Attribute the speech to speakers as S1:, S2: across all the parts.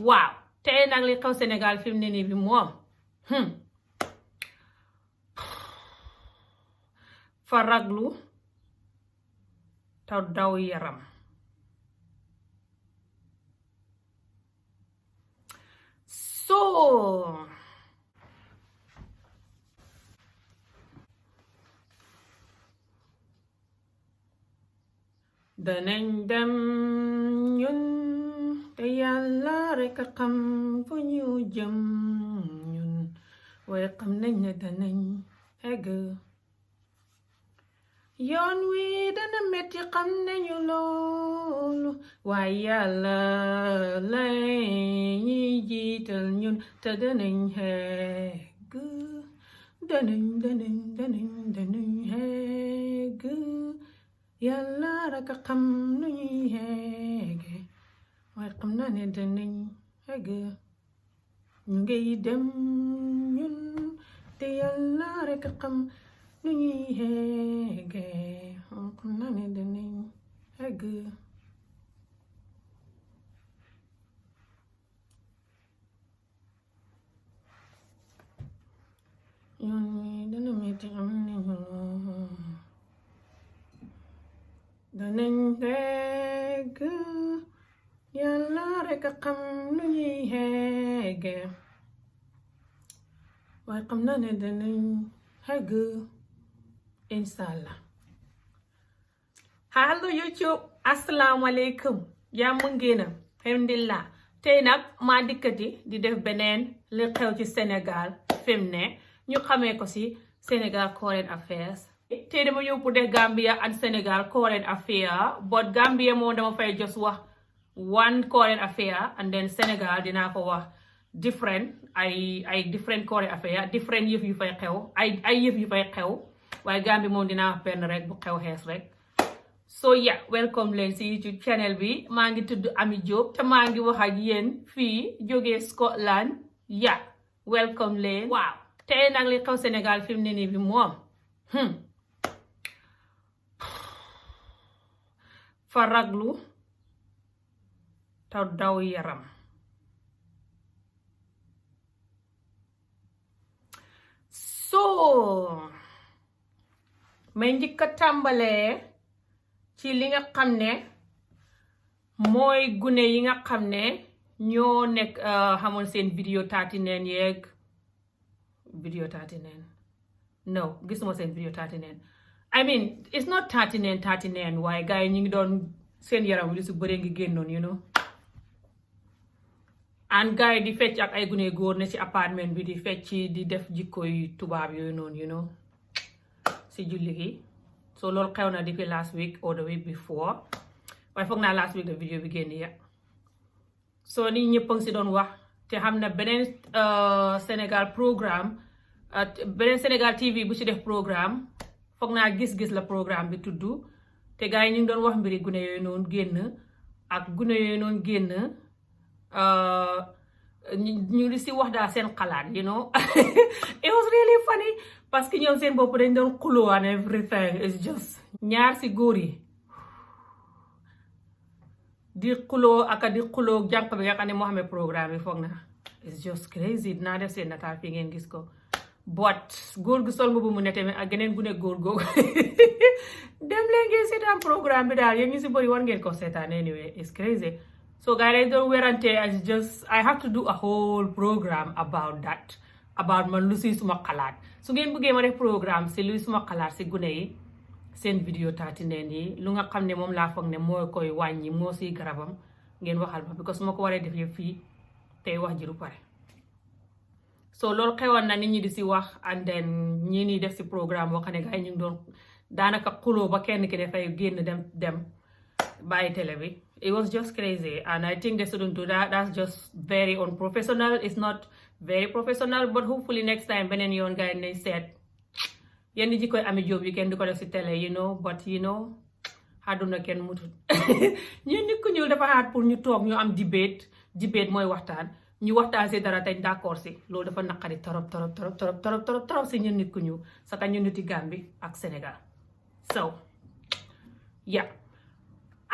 S1: waaw tey nag li xew Sénégal fi mu ne nii bi moom fa raglu te daw yaram so danañ dem ñun te yàlla rekk a xam fu ñu jëm ñun waaye xam nañ ne danañ egg yoon wi dana metti xam nañu loolu waaye yàlla lay ñuy jiital ñun te danañ egg danañ egg yàlla rek a xam nu ñuy egge waaye xam naa ne danañ egg ñu ngi dem ñun te yàlla rek a xam nu ñuy egge xam naa ne danañ egg yoon wi dana metti xam nañu danañ egg yàlla rek a xam nu ñuy egge waaye xam naa ne danañ egg inshallah. Hello YouTube, asalaamaaleykum jàmm ngeen alhamdulillah. Tey nag maa dikkati di def beneen li xew ci Sénégal fi mu ne ñu xamee ko ci Sénégal current affairs. Tey dama ñëw pour def Gambia and Sénégal current affair but Gambia moom dama fay just wax one current affair and then Sénégal dinaa ko wax different ay different current affair different yëf yu fay xew ay yëf yu fay xew waaye Gambia moom dinaa wax benn rek bu xew xees rek. So yeah, welcome leen si YouTube channel bi maa ngi tudd Ami Jobe te maa ngi wax ak yéen fii jógee Scotland yeah welcome leen. Waaw tey nag li xew Sénégal fi mu ne nii bi moom fa raglu te daw yaram so may njëkk a tàmbalee ci li nga xam ne mooy gune yi nga xam ne ñoo nekk xamoon seen vidéo 39 yeeg vidéo 39 no gisuma seen vidéo 39 I mean it's not 39 waaye gars yi ñu ngi doon seen yaram wi lu su bëree ngi génnoon you know and gars yi di fecc ak ay gune góor ne ci appartement bi di fecc di def jikko yu tubaab yooyu noonu you know si julli gi so loolu xew na depuis last week or the week before waaye foog naa last week the video bi génn ya so ni ñëpp a ngi si doon wax te xam na beneen Sénégal programme beneen Sénégal TV bu ci def programme foog naa gis-gis la programme bi tudd te gars yi ñu ngi doon wax mbiri gune yooyu noonu génn ak gune yooyu noonu génn ñu di si wax daal seen xalaat you know it was really funny parce que ñoom seen bopp dañ doon xuloo and everything it's just ñaar si góor yi di xuloo aka di xuloo jànq bi nga xam ne moo xamee programme bi foog na it's just crazy dinaa def seen nataal fi ngeen gis ko but góor gi sol mbubu mu nete mi ak geneen gune góor googu dem leen ngeen seetaan programme bi daal yéen ñu si bëri war ngeen ko seetaan anyway it's crazy so guys dañ doon werante I have to do a whole program about that about man lu si suma xalaat su ngeen bëggee ma def programme si luy suma xalaat si gune yi seen vidéo 39 yi lu nga xam ne moom laa foog ne moo koy wàññi moo siy garabam ngeen waxal ma because su ma ko waree def yëpp fii tey wax ji du pare so loolu xewoon na nit ñi di si wax and then ñii nii def si programme boo xam ne gars yi ñu ngi doon daanaka xuloo ba kenn ki dafay génn dem bàyyi télé bi it was just crazy and I think they shouldn't do that. That's just very unprofessional. It's not very professional but hopefully next time beneen yoon gars yi nañ seet yenn ji koy Ami Jobe yi kenn du ko def si télé you know but you know àdduna kenn mutut ñu nit ku ñuul dafa xaat pour ñu toog ñu am debate mooy waxtaan ñu waxtaan si dara tañ d'accord si loolu dafa naqari torop si ñu nit ku ñuul saka ñu niti Gambie ak Sénégal so yeah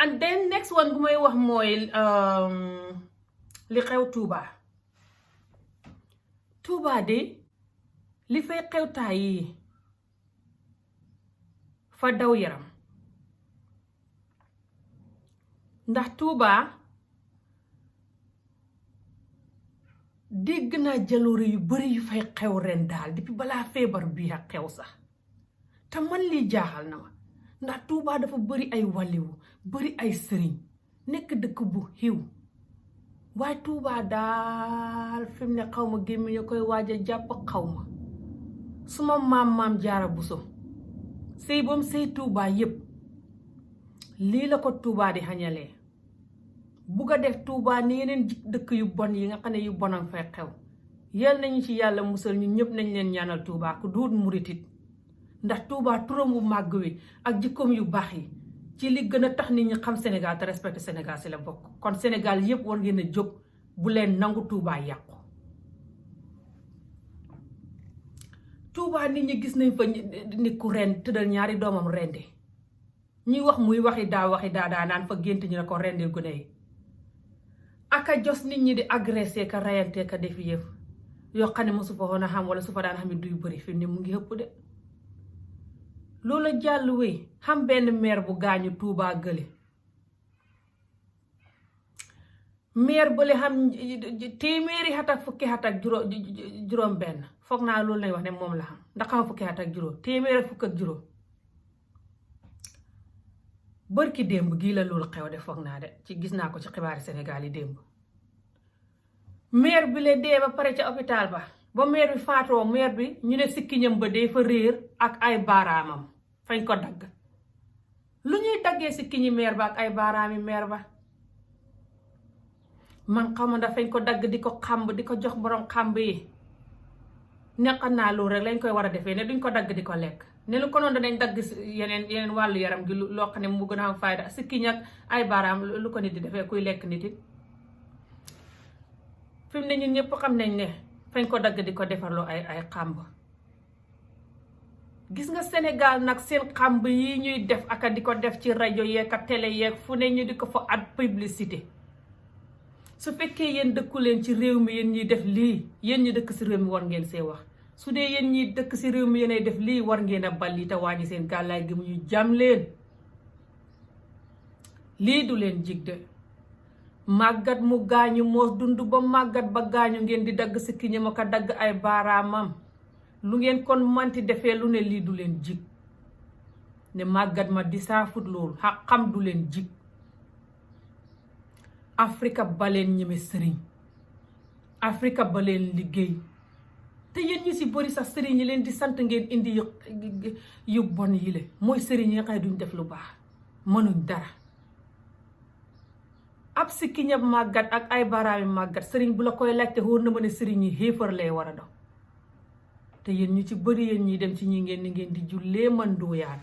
S1: and then next one bu may wax mooy li xew Touba de li fay xew taay yi fa daw yaram ndax Touba dégg naa jaloore yu bari yu fay xew ren daal depuis balaa feebar bi ak xew sax te man lii jaaxal na ma ndax Touba dafa bari ay wàlliwu bari ay sëriñ nekk dëkk bu xiw waaye Touba daal fi mu ne xaw ma gémmiñ a koy waaj a jàpp xaw ma suma maam Jaara Buso sëy bam sëy Touba yépp lii la ko Touba di xañalee bugg a def Touba ni yeneen dëkk yu bon yi nga xam ne yu bonam fay xew yal nañu ci yàlla musal ñun ñëpp nañ leen ñaanal Touba ku duut muritit ndax Touba turam wu màgg wi ak jikkoom yu baax yi ci li gën a tax nit ñi xam Sénégal te respecté Sénégal si la bokk kon Sénégal yépp war ngeen a jóg bu leen nangu Touba yàqu Touba nit ñi gis nañ fa nit ku ren tëddal ñaari doomam rendi ñuy wax muy waxi daa naan fa gént ñu ne ko rendi gune yi aka jos nit ñi di agressé ka rayante ka def yëf yoo xam ne mosu fa woon a xam wala su fa daan xam ne duy bëri fi ne mu ngi ëpp de loola jàll wéy xam benn maire bu gaañu Touba gële maire bële xam téeméeri xat ak fukki xat ak juróom benn foog naa loolu lañ wax ne moom la xam ndax xam fukki xat ak juróom téeméeri ak fukk ak juróom bërki démb gii la loolu xew de foog naa de ci gis naa ko ci xibaari Sénégal yi démb maire bi la dee ba pare ca hôpital ba maire bi faatoo maire bi ñu ne sikkiñam ba dee fa réer ak ay baaraamam fañ ko dagg lu ñuy daggee sikkiñi maire ba ak ay baaraami maire ba man xaw ma ndax fañ ko dagg di ko xamb di ko jox borom xamb yi neqan naa loolu rek lañ koy war a defee ne duñ ko dagg di ko lekk ne lu ko noonu danañ dagg yeneen wàllu yaram gi loo xam ne mu gën a am fayda sikkiñ ak ay baaraam lu ko nit di defee kuy lekk nit it fi mu ne ñun ñëpp xam nañ ne fañ ko dagg di ko defarloo ay xamb gis nga Sénégal nag seen xamb yi ñuy def aka di ko def ci rajo yeeg ak télé yeeg fu ne ñu di ko fa ad publicité su fekkee yéen dëkku leen ci réew mi yéen ñuy def lii yéen ñi dëkk si réew mi war ngeen see wax su dee yéen ñi dëkk si réew mi yéenay def lii war ngeen a balli te wàññi seen gàllaay gi mu ñu jam leen lii du leen jig de màggat mu gaañu moos dund ba màggat ba gaañu ngeen di dagg si kiñam ak a dagg ay baaraamam lu ngeen kon manti defee lu ne lii du leen jig ne màggat ma di saafut loolu xam du leen jig Afrika baleen ñeme sëriñ Afrika baleen liggéey te yéen ñu si bëri sax sëriñ yi leen di sant ngeen indi yu bon yi le mooy sëriñ yi nga xam ne duñ def lu baax mënuñ dara ab sikkiñab màggat ak ay baaraami màggat sëriñ bu la koy laajte wóor na ma ne sëriñ yi xéefar lay war a doon te yéen ñu ci bëri yéen ñi dem ci ñi ngeen ni ngeen di jullee man dooyaan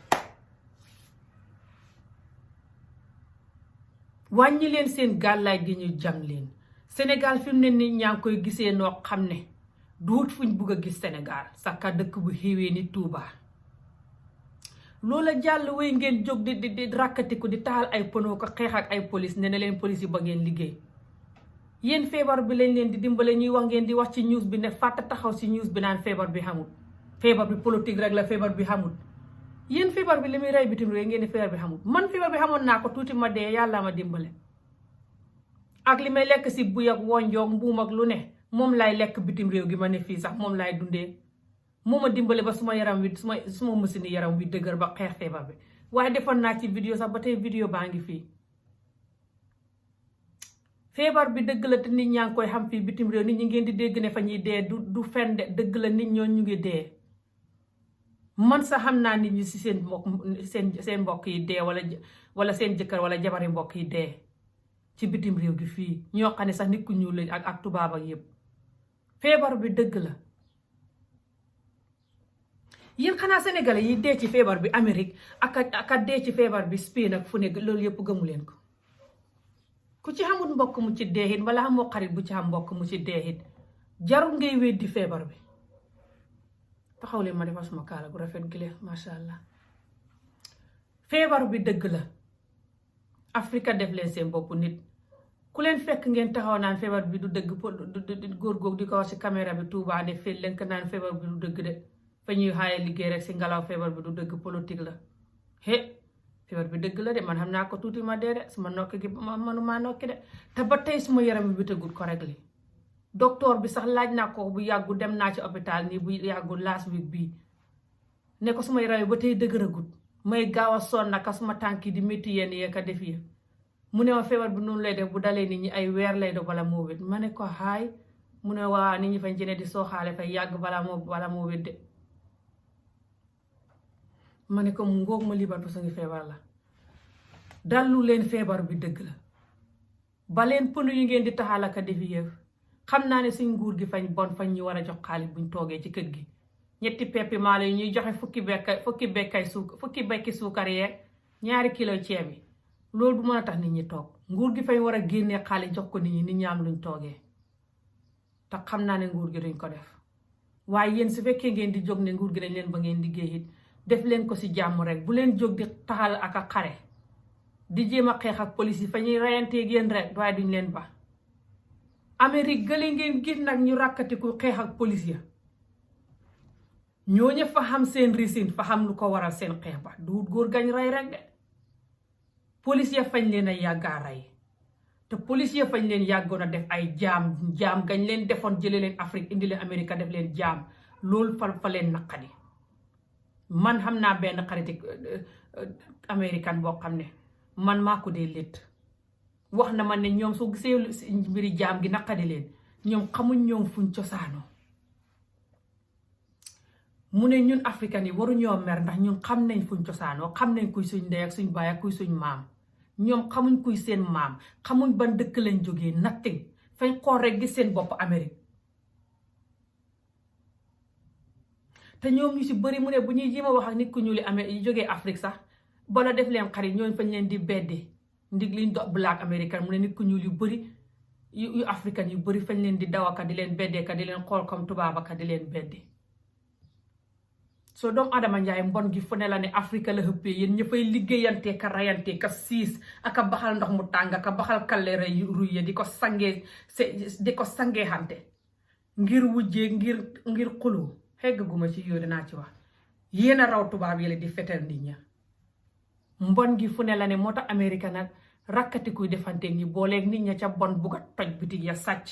S1: wàññi leen seen gàllaay gi ñu jam leen Sénégal fi mu ne nit ñaa ngi koy gisee noo xam ne duut fuñ bugg a gis Sénégal saka dëkk bu xéwee ni Touba loola jàll wéy ngeen jóg di rakkatiku di taal ay pono ko xeex ak ay police ne leen police yi ba ngeen liggéey yéen feebar bi lañ leen di dimbale ñuy wax ngeen di wax ci news bi ne fàtta taxaw ci news bi naan feebar bi xamul feebar bi politique rek la feebar bi xamul yéen feebar bi li muy rey bitim réew ngeen di feebar bi xamul man feebar bi xamoon naa ko tuuti ma dee yàlla ma dimbale ak li may lekk si buy ak wonjoog mbuum ak lu ne moom laay lekk bitim réew gi ma ne fii sax moom laay dundee moo ma dimbale ba suma yaram wi suma mësini yaram wi dëgër ba xeex feebar bi waaye defoon naa ci vidéo sax ba tey vidéo baa ngi fii feebar bi dëgg la te nit ñaa ngi koy xam fii bitim réew nit ñi ngeen di dégg ne fa ñuy dee du fen de dëgg la nit ñoo ñu ngi dee man sax xam naa nit ñi si seen mbokk yi dee wala seen jëkkër wala jabari mbokk yi dee ci bitim réew gi fii ñoo xam ne sax nit ku ñuul lañ ak tubaab ak yëpp feebar bi dëgg la yéen xanaa sénégalais yi dee ci feebar bi Amérique ak dee ci feebar bi Spain ak fu ne loolu yëpp gëmu leen ko ku ci xamul mbokk mu ci deexit wala xamoo xarit bu ci xam mbokk mu ci deexit jarul ngay weddi feebar bi taxaw leen ma defal suma kaala gu rafet gi leen masha Allah feebar bi dëgg la Afrika def leen seen bopp nit ku leen fekk ngeen taxaw naan feebar bi du dëgg góor góor di ko wax ci caméra bi Touba ne fii leen ko naan feebar bi du dëgg de fa ñuy xaaye liggéey rek si ngelaw feebar bi du dëgg politique la feebar bi dëgg la de man xam naa ko tuuti ma dee de suma nokki gi manuma nokki de te ba tey suma yaram bi tëggut ko rek li docteur bi sax laaj naa ko bu yàggu dem naa ci hôpital nii bu yàggu last week bii ne ko suma yaram bi ba tey dëgëragut may gaaw a sonn naka suma tànki di métti yenn yee ka def yi mu ne ma feebar bi noonu lay def bu dalee nit ñi ay weer lay do bala moo wét ma ne ko haay mu ne waa nit ñi fañ jëne di sooxaale fay yàgg bala moo wét de ma ne ko mu ngoog ma liibar parce que feebar la dallu leen feebar bi dëgg la ba leen pënu yu ngeen di taxalaka defi yëf xam naa ne suñ nguur gi fañ bon fañ ñu war a jox xaalis buñ toogee ci kër gi ñetti peppi maalo yi ñuy joxe fukki bekki suukar yeeg 2 kilo ceeb yi loolu bu mën a tax nit ñi toog nguur gi fañ war a génnee xaalis jox ko nit ñi am luñ toogee te xam naa ne nguur gi duñ ko def waaye yéen su fekkee ngeen di jóg ne nguur gi dañ leen ba ngeen liggéey it def leen ko ci jàmm rek bu leen jóg di taxal ak a xare di jéem a xeex ak police yi fa ñuy reyanteeg yéen rek waaye duñ leen ba Amérique gële ngeen gis nag ñu ràkkatiku xeex ak police ya ñooñu fa xam seen risin fa xam lu ko waral seen xeex ba du góor gañ rey rek de police ya fañ leen a yàggaa rey te police ya fañ leen yàggoon a def ay jaam gañ leen defoon jële leen Afrique indi leen Amérique def leen jaam loolu fa leen naqadi man xam naa benn xariti américain boo xam ne man maa ko dee létt wax na ma ne ñoom soo gisee mbiri jaam gi naqadi leen ñoom xamuñ ñoom fuñ cosaanoo mu ne ñun africain yi waruñoo mer ndax ñun xam nañ fuñ cosaanoo xam nañ kuy suñ ndey ak suñ baay ak kuy suñ maam ñoom xamuñ kuy seen maam xamuñ ban dëkk lañ jógee natting fañ xool rek gis seen bopp Amérique te ñoom ñu si bëri mu ne bu ñuy jéem a wax ak nit ku ñuul yi jógee Afrique sax bala def leen xarit ñooñu fañ leen di beddi ndig liñ dox black américain mu ne nit ku ñuul yu bëri yu africain yu bëri fañ leen di dawaka di leen beddeeka di leen xool comme tubaabaka di leen beddi soo doomu Adama Njaay mbon gi fu ne la ne Afrique la xëppee yéen ña fay liggéeyantee ka rayantee ka siis aka baxal ndox mu tàng ka baxal kaleera ruye di ko sangee xante ngir wujjee ngir xuloo xegg guma ci yooyu dinaa ci wax yéen a raw tubaab yële di fetel nit ña mbon gi fu ne la ne moo tax Amérique nag rakkati kuy defanteeg ñi booleeg nit ña ca bon bugg a toj bitig ya sàcc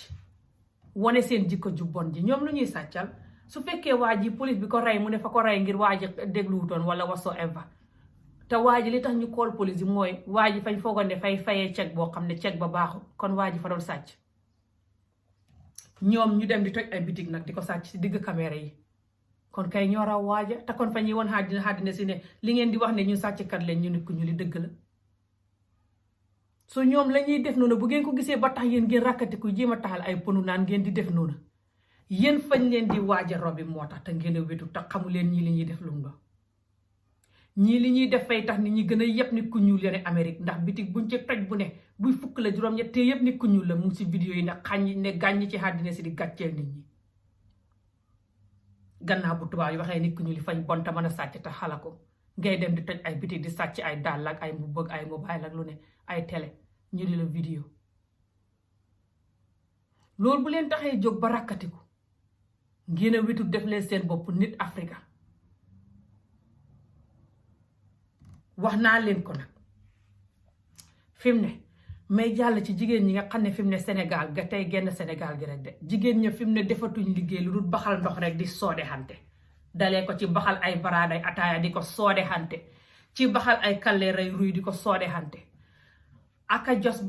S1: wane seen jikko ju bon ji ñoom lu ñuy sàccal su fekkee waa ji police bi ko rey mu ne fa ko rey ngir waa ji dégluwutoon wala whatsoever te waa ji li tax ñu call police yi mooy waa ji fañ foogoon ne fay fayee chèque boo xam ne chèque ba baaxul kon waa ji fa doon sàcc ñoom ñu dem di toj ay bitig nag di ko sàcc si digg caméra yi kon kay ñoo raw waaja te kon fa ñuy woon xaddina si ne li ngeen di wax ne ñu sàcckat leen ñu nit ku ñu li dëgg la so ñoom la ñuy def noonu bu ngeen ko gisee ba tax yéen ngeen rakkatiku jéem a taxal ay pënu naan ngeen di def noonu yéen fañ leen di waaja robi moo tax te ngeen a wetu te xamu leen ñii li ñuy def lu mu doon ñii li ñuy def fay tax nit ñi gën a yëpp nit ku ñuul yone Amérique ndax bitig buñ ci toj bu ne buy fukk la juróom-ñett te yëpp nit ku ñuul la mu ngi si vidéo yi ne xàññi ne gàññi ci àddina si di gàcceel nit ñi gannaaw bu tubaab yi waxee nit ku ñuul yi fañ bon te mën a sàcc te xala ko ngay dem di toj ay bitig di sàcc ay dàll ak ay mbubb ak ay mobile ak lu ne ay télé ñu di la vidéo loolu bu leen taxee jóg ba rakkatiku ngeen a wetu def leen seen bopp nit Afrika wax naa leen ko nag fi mu ne may jàll ci jigéen ñi nga xam ne fi mu ne Sénégal ga tey genn Sénégal gi rek de jigéen ña fi mu ne defatuñ liggéey lu dul baxal ndox rek di soode xante dalee ko ci baxal ay baraaday ataaya di ko soode xante ci baxal ay kalleeray ruy di ko soode xante aka jos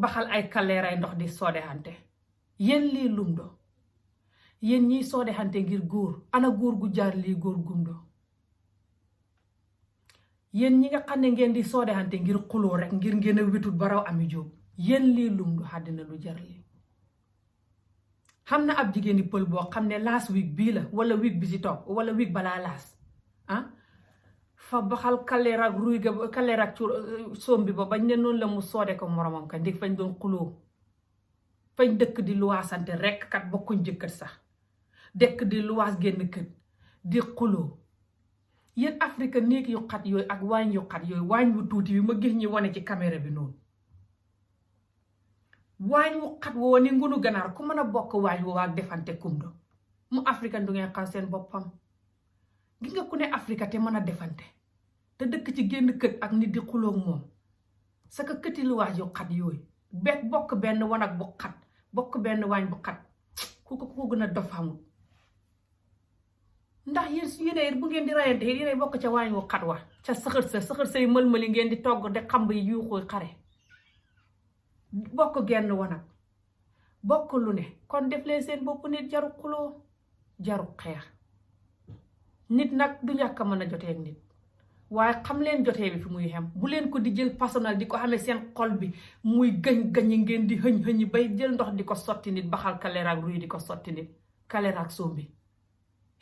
S1: baxal ay kalleeray ndox di soode xante yéen lii lum do yéen ñiy soode xante ngir góor ana góor gu jaar lii góor gumdo yéen ñi nga xam ne ngeen di soode xante ngir xuloo rek ngir ngeen a witut ba raw ami jóob yéen lii lum du àddina lu jar lii xam na ab jigéeni pël boo xam ne last week bii la wala week bi ci topp wala week balaa laas fa baxal kaleer ak ruy ga kaleer ak soom bi ba bañ ne noonu la mu soode ko moromam ka ndig fañ doon xuloo fañ dëkk di luwaasante rekk kat bokkuñ jëkkër sax dëkk di luwaas génn kër di xuloo yéen Afrique néeg yu xat yooyu ak waañ yu xat yooyu waañ bu tuuti bi ma gis ñi wane ci caméra bi noonu waañ wu xat woo ni ngunu ganaar ku mën a bokk waañ woo ak defante kumdo mu africain du ngeen xaw seen boppam. gi nga ku ne Afrique te mën a defante te dëkk ci génn kët ak nit di xuloog moom sa ka këti luwaas yu xat yooyu bokk benn wanag bu xat bokk benn waañ bu xat ku ko gën a dof xamul. ndax yéen bu ngeen di rayante yéen bokk ca waañ wu xat wa ca saxër say mëlmëli ngeen di togg di xamb yi yuuxuy xare bokk genn wanag bokk lu ne kon def leen seen bopp nit jaru xuloo jaru xeex. nit nag du ñàkk a mën a jotee ak nit waaye xam leen jotee bi fi muy xem bu leen ko di jël personnel di ko xamee seen xol bi muy gañ-gañi ngeen di xëñ-xëñi bay jël ndox di ko sotti nit baxal kaleraak ruy di ko sotti nit kaleraak sombi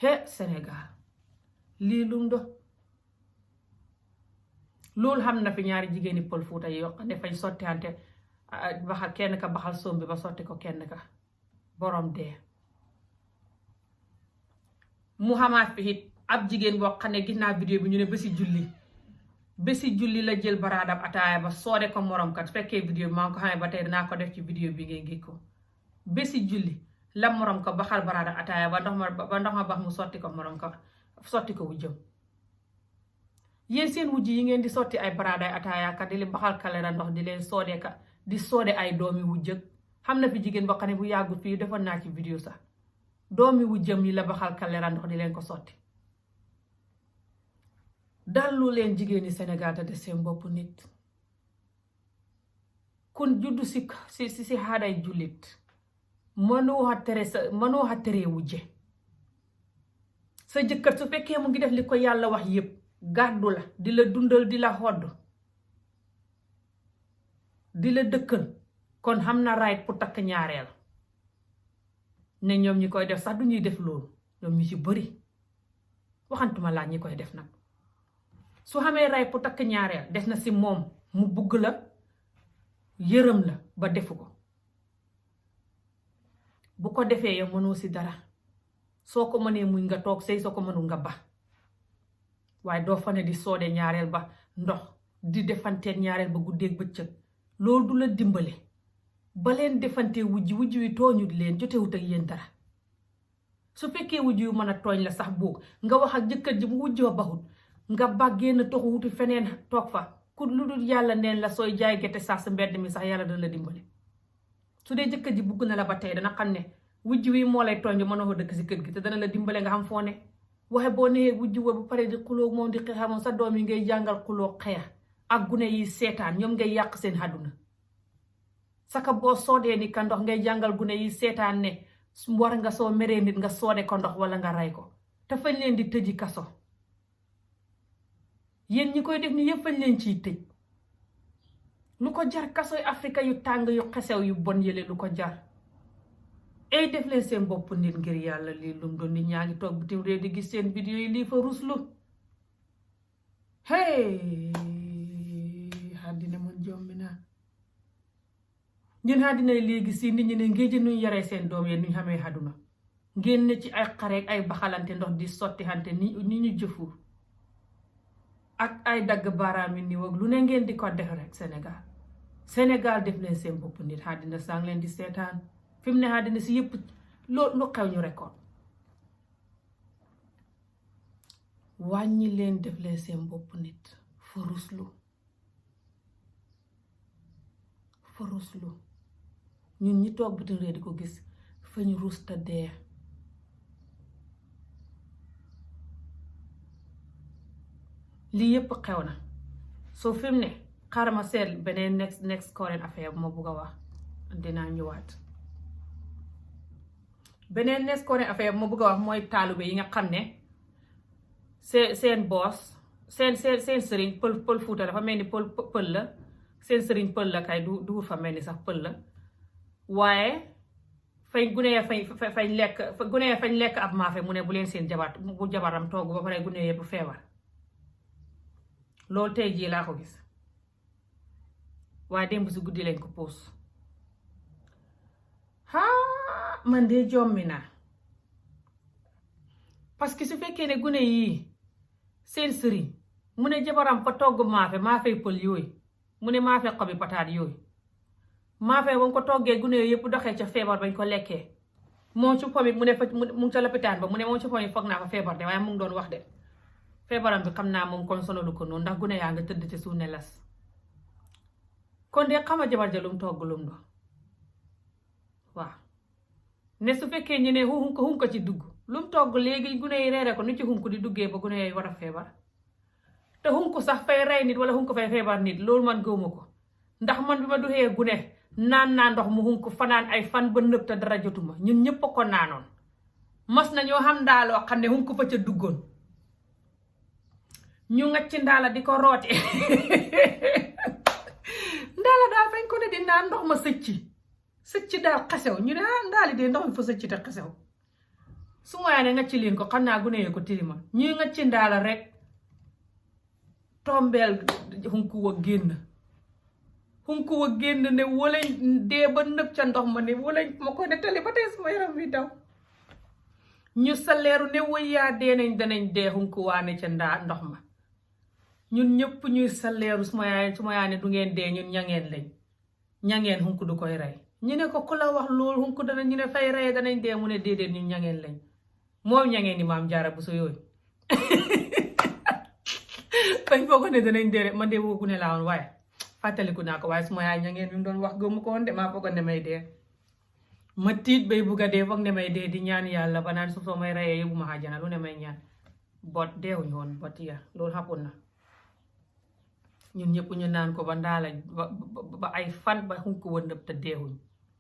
S1: he Sénégal lii lum do loolu xam na fi ñaari jigéeni pël Fuuta yi yoo xam ne fañ sottihante baxal kenn ka baxal sombi ba sotti ko kenn ka borom dee. mu xamaat fi it ab jigéen boo xam ne gis naa vidéo bi ñu ne bési julli la jël baraadab ataaya ba soode ko morom kat fekkee vidéo bi maa ngi ko xamee ba tey dinaa ko def ci vidéo bi ngeen gis ko. bési julli la morom ko baxal baraadab ataaya ba ndox ma bax mu sotti ko morom ko sotti ko wujjam. yéen seen wujj yi ngeen di sotti ay baraaday ataaya kat di leen baxal kalera ndox di leen soode ka di soode ay doomi wujjëg xam na fi jigéen boo xam ne bu yàggut fii defoon naa ci vidéo sax doomi wujjam yi la baxal kalera ndox di leen ko sotti. dallu leen jigéeni Sénégal te de seen bopp nit kun juddu si xaaday jullit mënoo xa tere wujje sa jëkkër su fekkee mu ngi def li ko yàlla wax yépp gàddu la di la dundal di la xodd di la dëkkal kon xam na right pour takk ñaareel. ne ñoom ñi koy def sax du ñuy def loolu ñoom ñu ci bëri waxantuma laa ñi koy def nag su xamee ray pour takk ñaareel des na si moom mu bugg la yërëm la ba defu ko. bu ko defee yow mënoo si dara soo ko mënee muñ nga toog sëy soo ko mënul nga ba waaye doo fa ne di soode ñaareel ba ndox di defanteen ñaareel ba guddeeg bëccëg loolu du la dimbale. ba leen defante wujj wi tooñut leen jotewut ak yéen dara. su fekkee wujj yu mën a tooñ la sax boog nga wax ak jëkkër ji bu wujj wa baxut nga bàggee na toxu wuti feneen toog fa ku lu dul yàlla neen la sooy jaay gerte sax sa mbedd mi sax yàlla dana la dimbale. su dee jëkkër ji bugg na la ba tey dana xam ne wujj wi moo lay tooñ mën a ko dëkk si kër gi te dana la dimbale nga xam foo ne. waxe boo nee wujj wa bu pare di xuloo moom di xeex moom sa doom yi ngay jàngal xuloo xeex ak gune yi seetaan ñoom ngay yàq seen àdduna. saka boo soodee ni ka ndox ngay jàngal gune yi seetaan ne war nga soo meree nit nga soode ko ndox wala nga ray ko te fañ leen di tëji kaso. yéen ñi koy def ni yëpp fañ leen ciy tëj lu ko jar kasoy Afrika yu tàng yu xesew yu bon yële lu ko jar. ay def leen seen bopp nit ngir yàlla lii lum doon nit ñaa ngi toog bitim réew di gis seen vidéo yi lii fa ruslu. hey àddina man jombi naa ngeen àddina léegi si nit ñi ne ngeen nuñ yaree seen doom yeen nuñ xamee àdduna ngeen ne ci ay xareek ay baxalante ndox di sotti xante ni ñu jëfu ak ay dagg baaraam yi ni wag lu ne ngeen di ko def rek Sénégal def leen seen bopp nit àddina sang leen di seetaan fi mu ne àddina si yëpp lu xew ñu rekoon. wàññi leen def leen seen bopp nit fa ruslu ñun ñi toog bitim réew di ko gis fa ñu rus ta dee. lii yëpp xew na soo fi mu ne xaaral ma seet beneen next current affaire bu ma bugg a wax dinaa ñëwaat. beneen next current affaire bu ma bugg a wax mooy taalibe yi nga xam ne seen boss seen sëriñ pël Fuuta dafa mel ni pël la seen sëriñ pël la kay du fa mel ni sax pël la waaye fañ gune fañ lekk ab maafe mu ne bu leen seen jabaram toogu ba pare gune yëpp feebar. loolu tey jii laa ko gis waaye démb si guddi lañ ko poos. man de jommi naa parce que su fekkee ne gune yii seen sëriñ mu ne jabaram fa togg maafey pël yooyu mu ne maafe xobi pataat yooyu maafe ba mu ko toggee gune yooyu yëpp doxee ca feebar bañ ko lekkee moom ci pomit mu ne fa mu ngi ca lopitaan ba mu ne moom ci pomit foog naa fa feebar de waaye mu ngi doon wax de feebaram bi xam naa moom kon sonalu ko noonu ndax gune yaa nga tëdd ci suuf ne las kon de xama jabar ja lum togg lum do waaw ne su fekkee ñu ne hunko ci dugg lum togg léegi gune yi reere ko nu ci hunko di duggee ba gune yi war a feebar te hunko sax fay rey nit wala hunko fay feebar nit loolu man gëwma ko ndax man bi ma duxee gune naan naa ndox mu hunko fanaan ay fan ba nëb te dara jotuma ñun ñëpp a ko naanoon mas na ñoo xam ndaaloo xam ne hunko fa ca duggoon ñu ngacc ndaala di ko roote ndaala daal fañ ko ne di naan ndox ma sëcc daal xasew ñu ne ndaali de ndox mi fa sëcc te xasew su ma yaa ne ngacc leen ko xam naa gune yee ko tilima ñuy ngacc ndaala rek tombeel hunku wa génn ne walañ dee ba nëb ca ndox ma ne walañ ma ko ne tali ba tey suma yaram wi daw ñu saleeru ne wëyaa dee nañ danañ dee hunku waane ca ndox ma ñun ñëpp ñuy saleeru suma yaa ne du ngeen dee ñun ñangeen hunku du koy rey ñu ne ko ku la wax loolu hunku dana ñu ne fay rey danañ dee mu ne déedéet ñun ñangeen lañ moom ñangeen ni maam jaara bu so yooyu fañ foog ne danañ dee man de woogu ne laa woon waaye fàttaliku naa ko waaye suma yaay ñangeen bi mu doon wax gëmu ko woon de maa foog ne may dee ma tiit bay bugg a dee foog ne may dee di ñaan yàlla ba naan su soo may reyee yóbbu ma àjjana lu ne may ñaan bot deewuñu woon bot ya loolu xapoon na ñun ñëpp ñu naan ko ba ndaala ba ay fan ba xunku wa nëb te deewuñ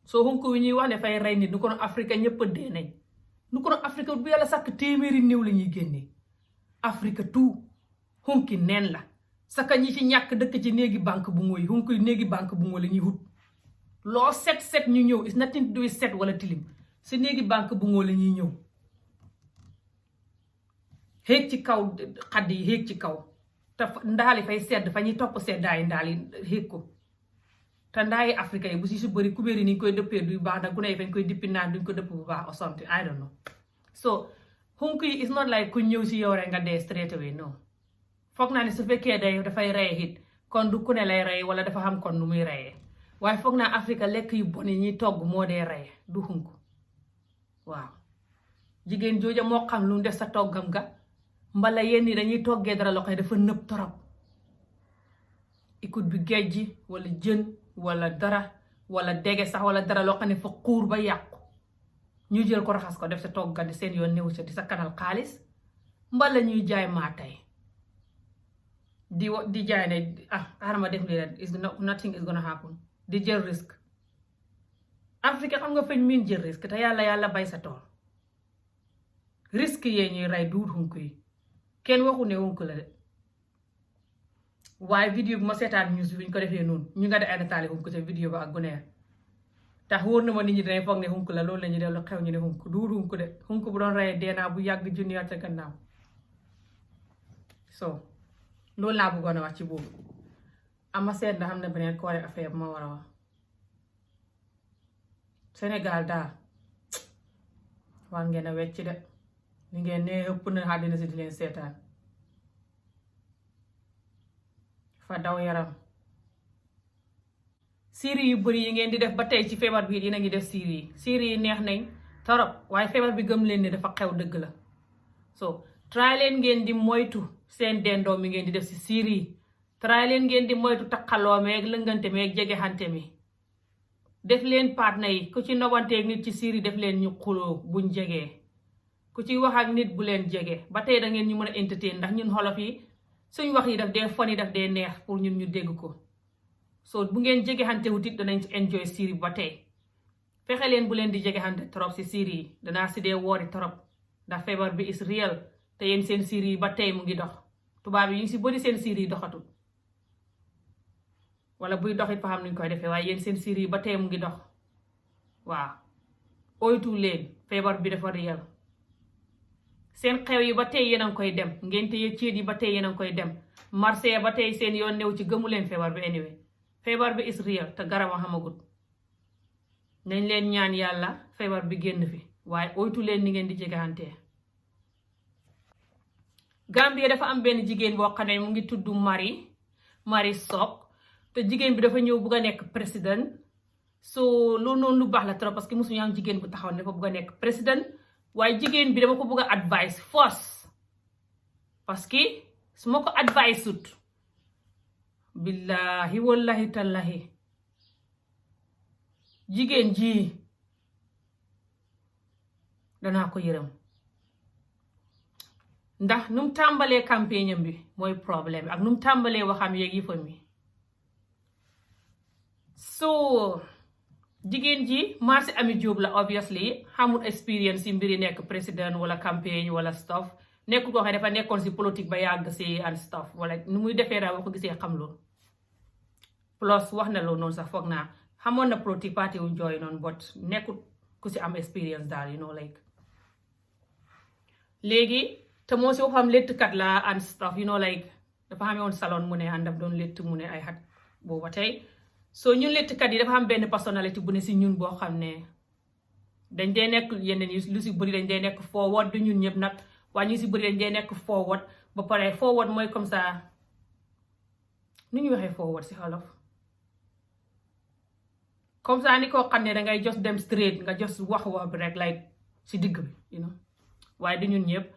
S1: soo xunku wi ñuy wax ne fay rey nit nu ko noon Afrique ñëpp a dee nañ nu ko noon Afrique bu yàlla sàkk téeméeri néew la ñuy génnee Afrique tout xunki neen la saka ñi ci ñàkk dëkk ci néegi banque bu mooy xunki néegi banque bu mooy la ñuy wut loo set ñu ñëw is nothing to do set wala tilim si néegi banque bu ngoo la ñuy ñëw xéeg ci kaw xadd yi xéeg ci kaw te ndaali fay sedd fa ñuy topp seddaay ndaali xéeg ko te ndaayi Afrique yi bu si bëri kubéer yi ni ñu koy dëppee du baax ndax gune yi fañ koy dippi naan duñ ko dëpp bu baax or something I don't know so xunk yi is not like ku ñëw si yow rek nga dee straight away non foog naa ne su fekkee day dafay reye it kon du ku ne lay rey wala dafa xam kon nu muy reyee waaye foog naa Afrique lekk yu bon yi ñuy togg moo dee reye du xunk waaw jigéen jooja moo xam lu mu def sa toggam ga mbala yenn yi dañuy toggee dara loo xam ne dafa nëb torop ikut bi géej gi wala jën wala dara wala dege sax wala dara loo xam ne fa xuur ba yàqu ñu jël ko raxas ko def sa togga di seen yoon néew sa di sa kanal xaalis mbala ñuy jaay maa tey di jaay ne xaaral ma def lii rek nothing is gonna happen di jël risque Afrique xam nga fañ miin jël risque te yàlla bay sa tool risque yee ñuy rey duut xunk yi kenn waxu ne xunk la de waaye vidéo bi ma seetaan news bi ñu ko defee noonu ñu nga de ay nataali xunk ca vidéo ba ak guneer tax wóor na ma nit ñi dinañ foog ne xunk la loolu la ñu def lu xew ñu ne xunk duut xunk de xunk bu doon reyee deenaa bu yàgg junni at ca gannaaw so loolu laa bëggoon a wax ci boobu ama seet na xam ne beneen koore affaire bu ma war a wax Sénégal daal war ngeen a wecc de li ngeen ne ëpp na àddina si di leen seetaan fa daw yaram série yu bëri yi ngeen di def ba tey ci feebar bi yéen a ngi def série yi neex nañ torop waaye feebar bi gëm leen ne dafa xew dëgg la so try leen ngeen di moytu seen dendoo mi ngeen di def si série yi try leen ngeen di moytu takkaloo meeg lëngante meeg jege xante mi def leen partner yi ku ci nobanteeg nit ci série def leen ñu xuloo buñ jegee ku ci wax ak nit bu leen jege ba tey da ngeen ñu mën a entertain ndax ñun xolof yi suñ wax yi daf dee fon yi daf dee neex pour ñun ñu dégg ko so bu ngeen jege xante wut it danañ ci enjoy série ba tey fexe leen bu leen di jege xante trop si série yi danaa si dee woori trop ndax feebar bi is real te yéen seen série yi ba tey mu ngi dox tubaab yi ñu si bëri seen série yi doxatul wala buy dox it fa xam nuñ koy defee waaye yéen seen série yi ba tey mu ngi dox waaw oytu leen feebar bi dafa real seen xew yi ba tey yéen a ngi koy dem ngénte yi céet yi ba tey yéen a ngi koy dem marché ba tey seen yoon new ci gëmu leen feebar bi anyway feebar bi is real te garab a xamagut nañ leen ñaan yàlla feebar bi génn fi waaye oytu leen ni ngeen di jegexantee Gambie dafa am benn jigéen boo xam ne mu ngi tudd Marie Sock te jigéen bi dafa ñëw bugg a nekk président so loolu noonu lu baax la trop parce que mosuñu am jigéen bu taxaw ne dafa bëgg a nekk président waaye jigéen bi dama ko bëgg a advice force parce que su ma ko advice sut billahi wallahi tallahi jigéen ji danaa ko yërëm ndax nu mu tàmbalee campagne am bi mooy problème ak nu mu tàmbalee waxam yeeg yëfam yi so jigéen ji Mercy Amy Jobe la obviously xamul experience yi mbiri nekk président wala campagne wala stuff nekkul koo xam ne dafa nekkoon si politique ba yàgg si and stuff wala nu muy defee daal boo ko gisee xam loolu plus wax na loolu noonu sax foog naa xamoon na politique parti wu jooy noonu but nekkul ku si am experience daal you know like léegi te moo si waxam léttkat la and stuff you know like dafa xamee woon salon mu ne and daf doon létt mu ne ay xat booba tey so ñun léttkat yi dafa xam benn personnalité bu ne si ñun boo xam ne dañ dee nekk yeneen yi lu si bëri dañ dee nekk forward du ñun ñëpp nag waaye ñu si bëri dañ dee nekk forward ba pare forward mooy comme ça nu ñuy waxee forward si xolof comme ça ni koo xam ne dangay just dem straight nga just wax bi rek like si digg bi you know waaye du ñun ñëpp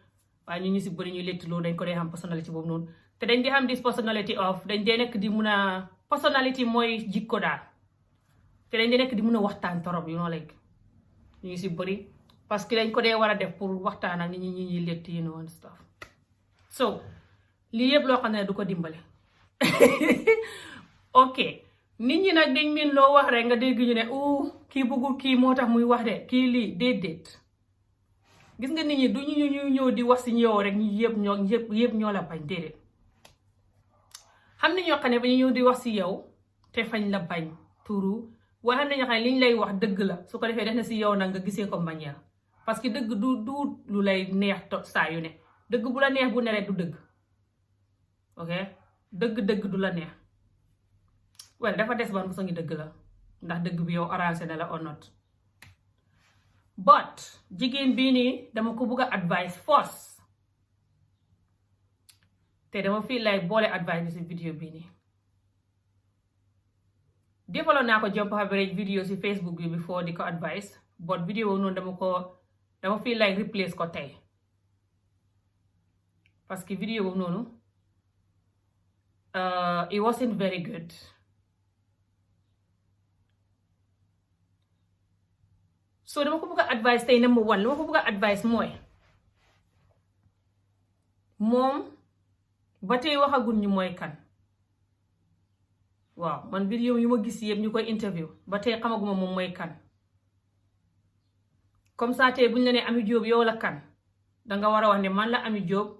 S1: waaye ñu si bëri ñu létt loolu dañ ko dee xam personnalité boobu noonu te dañ dee xam this personality of dañ dee nekk di mun a personality mooy jikko daal te dañ dee nekk di mun a waxtaan torop you know like ñu si bëri parce que dañ ko dee war a def pour waxtaan ak nit ñi ñuy létt you know and stuff so lii yëpp loo xam ne du ko dimbale ok nit ñi nag dañ miin loo wax rek nga dégg ñu ne kii bëggul kii moo tax muy wax de kii lii déedéet gis nga nit ñi du ñu ñëw di wax si ñëw rek ñu yëpp ñoo la bañ déedéet xam ne ñoo xam ne ba ñu ñëw di wax si yow te fañ la bañ turu waaye xam ne ñoo xam ne liñ lay wax dëgg la su ko defee def na si yow nag nga gisee ko mbañeel parce que dëgg du lu lay neex saa yu ne dëgg bu la neex bu ne rek du dëgg ok dëgg du la neex well dafa des ban façon ngi dëgg la ndax dëgg bi yow arrangé na la or not but jigéen bii nii dama ko bëgg a advice force te dama feel like boole advice bi si vidéo bii nii defaloon naa ko jump average vidéo si Facebook bi before di ko advice but vidéo noonu dama feel like replace ko tey parce que vidéo boobu noonu it wasn't very good so dama ko bëgg a advice tey number one li ma ko bëgg a advice mooy moom ba tey waxagul ñu mooy kan waaw man vidéo yu ma gis yëpp ñu koy interview ba tey xamaguma moom mooy kan comme ça tey buñ la nee Amy Jobe yow la kan danga war a wax ne man la Amy Jobe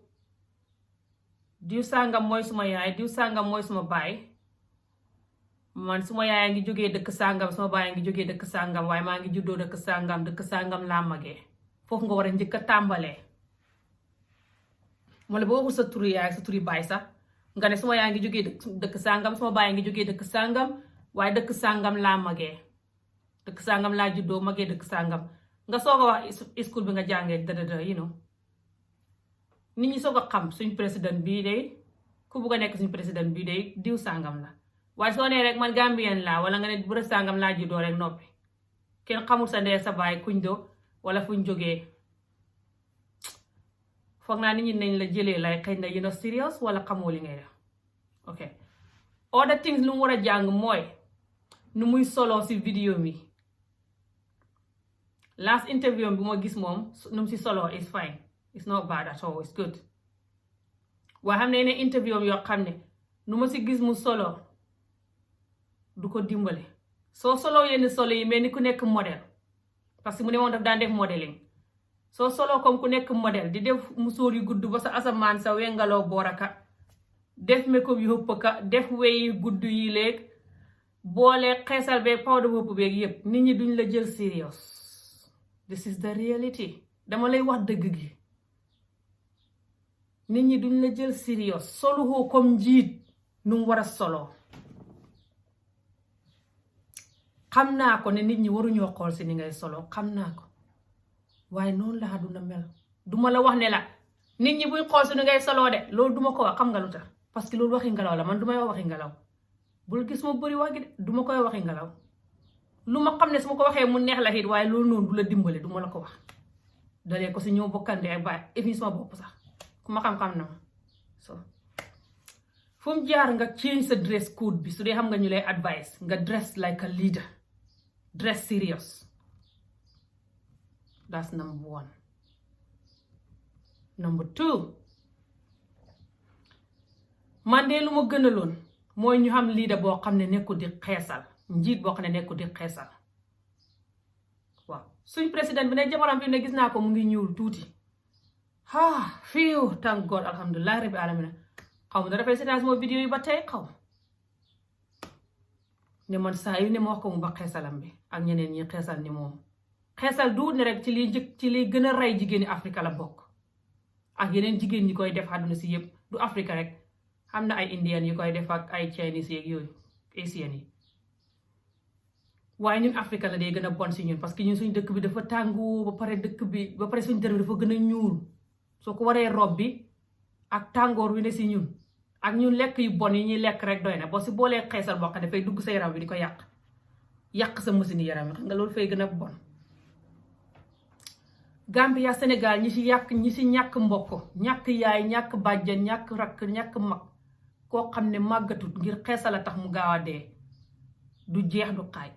S1: diw sàngam mooy suma yaay diw sàngam mooy suma baay man suma yaay ngi jógee dëkk sàngam suma baay ngi jógee dëkk sàngam waaye maa ngi juddoo dëkk sàngam laa magee foofu nga war a njëkk a tàmbalee wala boo waxul sa turi yaay sa turi baay sax nga ne suma yaay ngi jógee dëkk sàngam suma baay ngi jógee dëkk sàngam waaye dëkk sàngam laa magee dëkk sàngam laa juddoo magee dëkk sàngam nga soog a wax school bi nga jàngee dada you know nit ñi soog a xam suñ président bii day ku bugg a nekk suñ président bii day diw sàngam la waaye soo nee rek man Gambien laa wala nga ne bërëb sàngam laa juddoo rek noppi kenn xamul sa ndey sa baay kuñ do wala fuñ jógee foog naa nit ñi nañ la jëlee lay xëy na you know serious wala xamoo li ngay def ok other things lu mu war a jàng mooy nu muy solo si vidéo mi last interview bi ma gis moom nu mu si solo is fine it's not bad at all it's good waaye xam ne ne interview yoo xam ne nu ma si gis mu solo du ko dimbale soo solo yenn solo yi mel ni ku nekk modèle parce que mu ne moom daf daan def modeling soo solo comme ku nekk modèle di def musóor yu gudd ba sa asamaan sa wengaloo booraka def make-up yu hëpp ka def wey gudd yi léeg boole xeesal beeg powder hëpp beeg yépp nit ñi duñ la jël serious this is the reality dama lay wax dëgg gi nit ñi duñ la jël serious solu hoo comme njiit nu mu war a solo xam naa ko ne nit ñi waruñoo xool si ni ngay solo xam naa ko waaye noonu la àdduna mel duma la wax ne la nit ñi buñ xool si ni ngay solo de loolu duma ko wax xam nga lu tax parce que loolu waxi ngelaw la man dumay wax waxi ngelaw bul gis ma bëri wax gi de duma koy waxi ngelaw lu ma xam ne su ma ko waxee mu neex la it waaye loolu noonu du la dimbale du ma la ko wax dalee ko si ñoo bokkande ak baay émission bopp sax ku ma xam-xam na ma so fu mu jaar nga change sa dress code bi su dee xam nga ñu lay advice nga dress like a leader dress serious that's number 1. Number 2 man de lu ma gënaloon mooy ñu xam leader boo xam ne nekkul di xeesal njiit boo xam ne nekkul di xeesal waaw suñ président bi ne jabaram fi ne gis naa ko mu ngi ñuul tuuti fiiw thank God alhamdulilah rabbi alamina xaw ma da dafay seetaan sama vidéo yi ba tey xaw ne man saa yu ne ma wax ko mu ba xeesalam bi ak ñeneen ñi xeesal ni moom xeesal duut ne rek ci liy gën a rey jigéeni Afrique la bokk ak yeneen jigéen ñi koy def àdduna si yëpp du Afrique rek xam na ay Indian yu koy def ak ay Chinese yeeg yooyu Asian yi waaye ñun Afrique la day gën a bon si ñun parce que ñun suñ dëkk bi dafa tàngu ba pare suñ dër bi dafa gën a ñuul soo ko waree rob bi ak tàngoor wi ne si ñun ak ñun lekk yu bon yi ñuy lekk rek doy na boo si boolee xeesal boo xam ne dafay dugg sa yaram bi di ko yàq sa machine yaram yi xam nga loolu fay gën a bon. Gambia Sénégal ñi si ñàkk mbokk ñàkk yaay ñàkk bàjjan ñàkk rakk ñàkk mag koo xam ne màggatut ngir xeesal a tax mu gaaw a dee du jeex du xaaj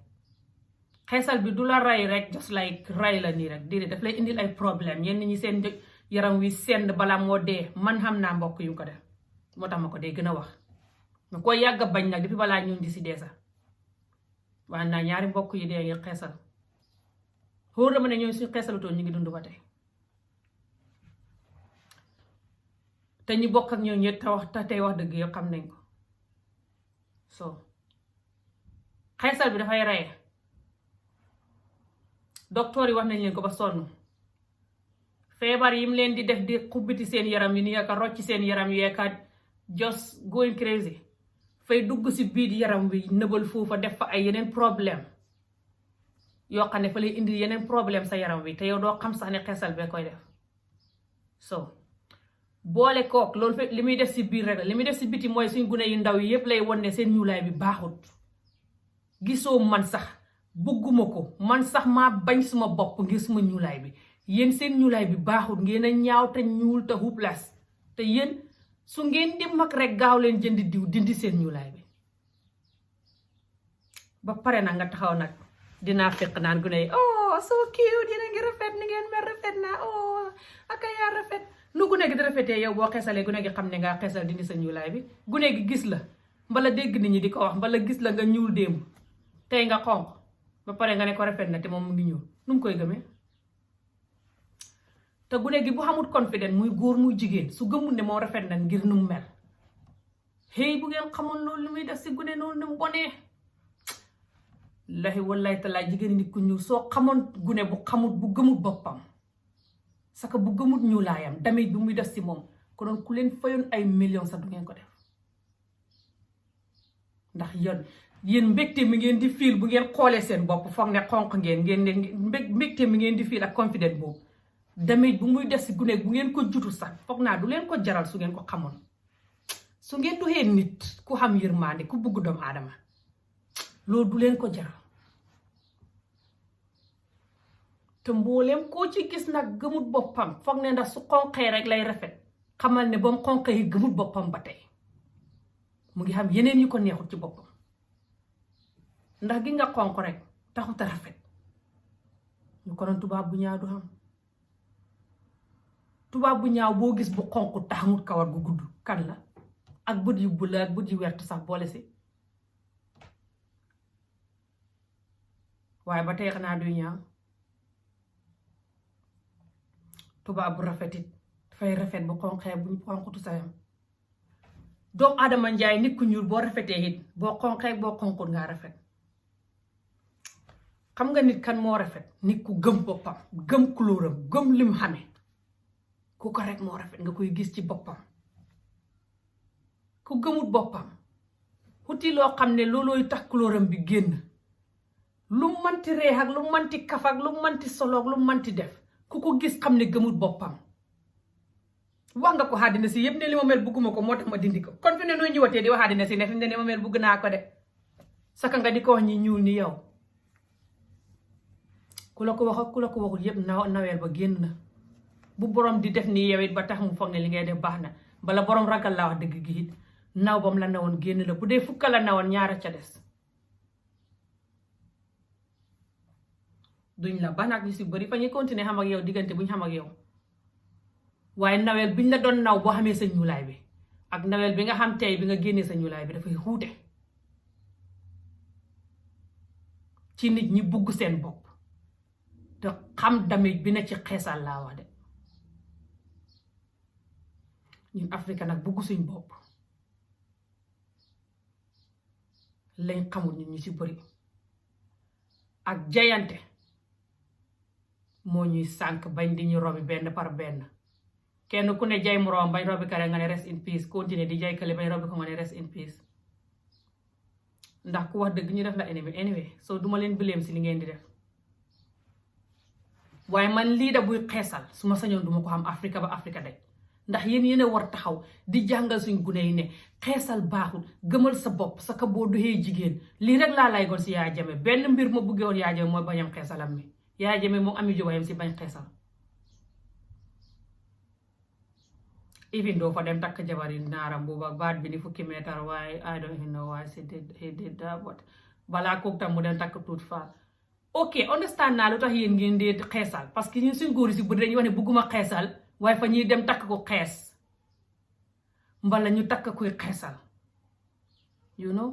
S1: xeesal bi du la rey rek just like rey la nii rek déedéet daf lay indil ay problème yenn ñi seen yaram wi send balaa moo dee man xam naa mbokk yu ko def moo tax ma ko dee gën a wax ma ko yàgg a bañ nag depuis balaa ñun di si dee sax waaye naa ñaari mbokk yi dee ngir xeesal xóor dama ne ñooñu suñu xeesalutoon ñu ngi dund ba tey te ñu bokk ak ñoo ñett tey wax dëgg yëpp xam nañ ko so xeesal bi dafay reye docteur yi wax nañ leen ko ba sonn feebar yim leen di def di xubbiti seen yaram yi ni aka rocc seen yaram yi aka just going crazy fay dugg si biir yaram wi nëbal foofa def fa ay yeneen problème yoo xam ne fa lay indi yeneen problème sa yaram wi te yow doo xam sax ne xeesal bee koy def so boole kook loolu fekk li muy def si biir rek li muy def si biti mooy suñ gune yu ndaw yi yépp lay won ne seen ñuulaay bi baaxut gisoo man sax bugguma ko man sax maa bañ suma bopp ngir suma ñuulaay bi yéen seen ñuulaay bi baaxut ngeen a ñaaw te ñuul te huplas te yéen su ngeen di mag rek gaaw leen jëndi diw dindi seen ñuulaay bi ba pare na nga taxaw nag dinaa fekk naan gune yi so cute yéen a ngi rafet ni ngeen mel rafet na aka yaa rafet nu gune gi di rafetee yow boo xeesalee gune gi xam ne ngaa xeesal dindi sa ñuulaay bi gune gi gis la mbala dégg nit ñi di ko wax mbala gis la nga ñuul démb tey nga xonq ba pare nga ne ko rafet na te moom mu ngi ñuul nu mu koy gëmee te gune gi bu xamul confident muy góor muy jigéen su gëmul ne moo rafet na ngir nu mu mel hey bu ngeen xamoon loolu lu muy def si gune noonu nu mu bonee lahi wallahi talaa jigéen nit ku ñuul soo xamoon gune bu xamut bu gëmut boppam saka bu gëmut ñuulaayam damit bi muy def si moom ko doon ku leen fayoon ay millions sax du ngeen ko def ndax yéen mbégte mi ngeen di fiil bu ngeen xoolee seen bopp foog ne xonq ngeen ne mbégte mi ngeen di fiil ak confident boobu damit bu muy def si gune bu ngeen ko jutu sax foog naa du leen ko jaral su ngeen ko xamoon su ngeen duxee nit ku xam yërmande ku bugg doomu aadama loolu du leen ko jaral te mbooleem koo ci gis nag gëmut boppam foog ne ndax su xonqee rek lay rafet xamal ne ba mu xonqee yi gëmut boppam ba tey mu ngi xam yeneen yu ko neexut ci boppam ndax gi nga xonq rek taxut a rafet ñu ko doon tubaab bu ñaaw du xam tubaab bu ñaaw boo gis bu xonq taxamut kawar gu gudd kan la ak bët yu bula ak bët yu wert sax boole si waaye ba tey xanaa duy ñaaw tubaab bu rafetit dafay rafet bu xonqee bu xonqutu sayam doomu aadama njaay nit ku ñuul boo rafetee it boo xonqee boo xonqut ngaa rafet xam nga nit kan moo rafet nit ku gëm boppam gëm couleuram gëm lim xame ku ko rek moo rafet nga koy gis ci boppam ku gëmut boppam xuti loo xam ne loolooy tax couleuram bi génn lu manti reex ak lu manti kaf ak lu manti soloog lu manti def ku ko gis xam ne gëmut boppam wax nga ko àddina si yëpp ne li ma mel bugguma ko moo tax ma dindi ko kon fi ne nooy ñëwatee di wax àddina si ne fi ne ma mel bugg naa ko de saka nga di ko wax ñi ñuul ni yow ku la ko wax ak ku la ko waxul yëpp naweel ba génn na. bu borom di def nii yow it ba tax mu foog ne li ngay def baax na bala borom ragal laa wax dëgg gi it naw bam la nawoon génn la bu dee fukka la nawoon ñaara ca des. duñ la ba nag ñu si bëri fa ñuy continuer xam ak yow diggante buñ xam ak yow waaye naweel biñ la doon naw boo xamee sa ñuulaay bi ak naweel bi nga xam tey bi nga génnee sa ñuulaay bi dafay xuute ci nit ñi bugg seen bopp te xam damage bi na ci xeesal laa wax de. ñun Afrique nag bugg suñ bopp lañ xamul ñun ñu ci bëri ak jayante moo ñuy sànk bañ di ñu robi benn par benn kenn ku ne jay moroom bañ robi kare nga ne rest in peace continuer di jay kale bañ robi ko nga ne rest in peace ndax ku wax dëgg ñu def la ennemi anyway so duma leen bileem si li ngeen di def waaye man lii da buy xeesal su ma sañoon duma ko xam Afrique ba Afrique daj ndax yéen a war taxaw di jàngal suñ gune yi ne xeesal baaxul gëmal sa bopp sa ka boo doxee jigéen lii rek laa lay goon si Yaya Jammeh benn mbir ma buggee woon Yaya Jammeh mooy bañam xeesalam mi Yaya Jammeh moom ami jobayam si bañ xeesal even doo fa dem takk jabari naaram booba baat bi ni fukki meetar waaye I don't even know why he did that but balaa kook tam mu dem takk tuut faal ok understand naa lu tax yéen ngeen di xeesal parce que ñun suñ góor yi si bëri dañuy wax ne bugguma xeesal waaye fa ñuy dem takk ko xees mbala ñu takk kuy xeesal you know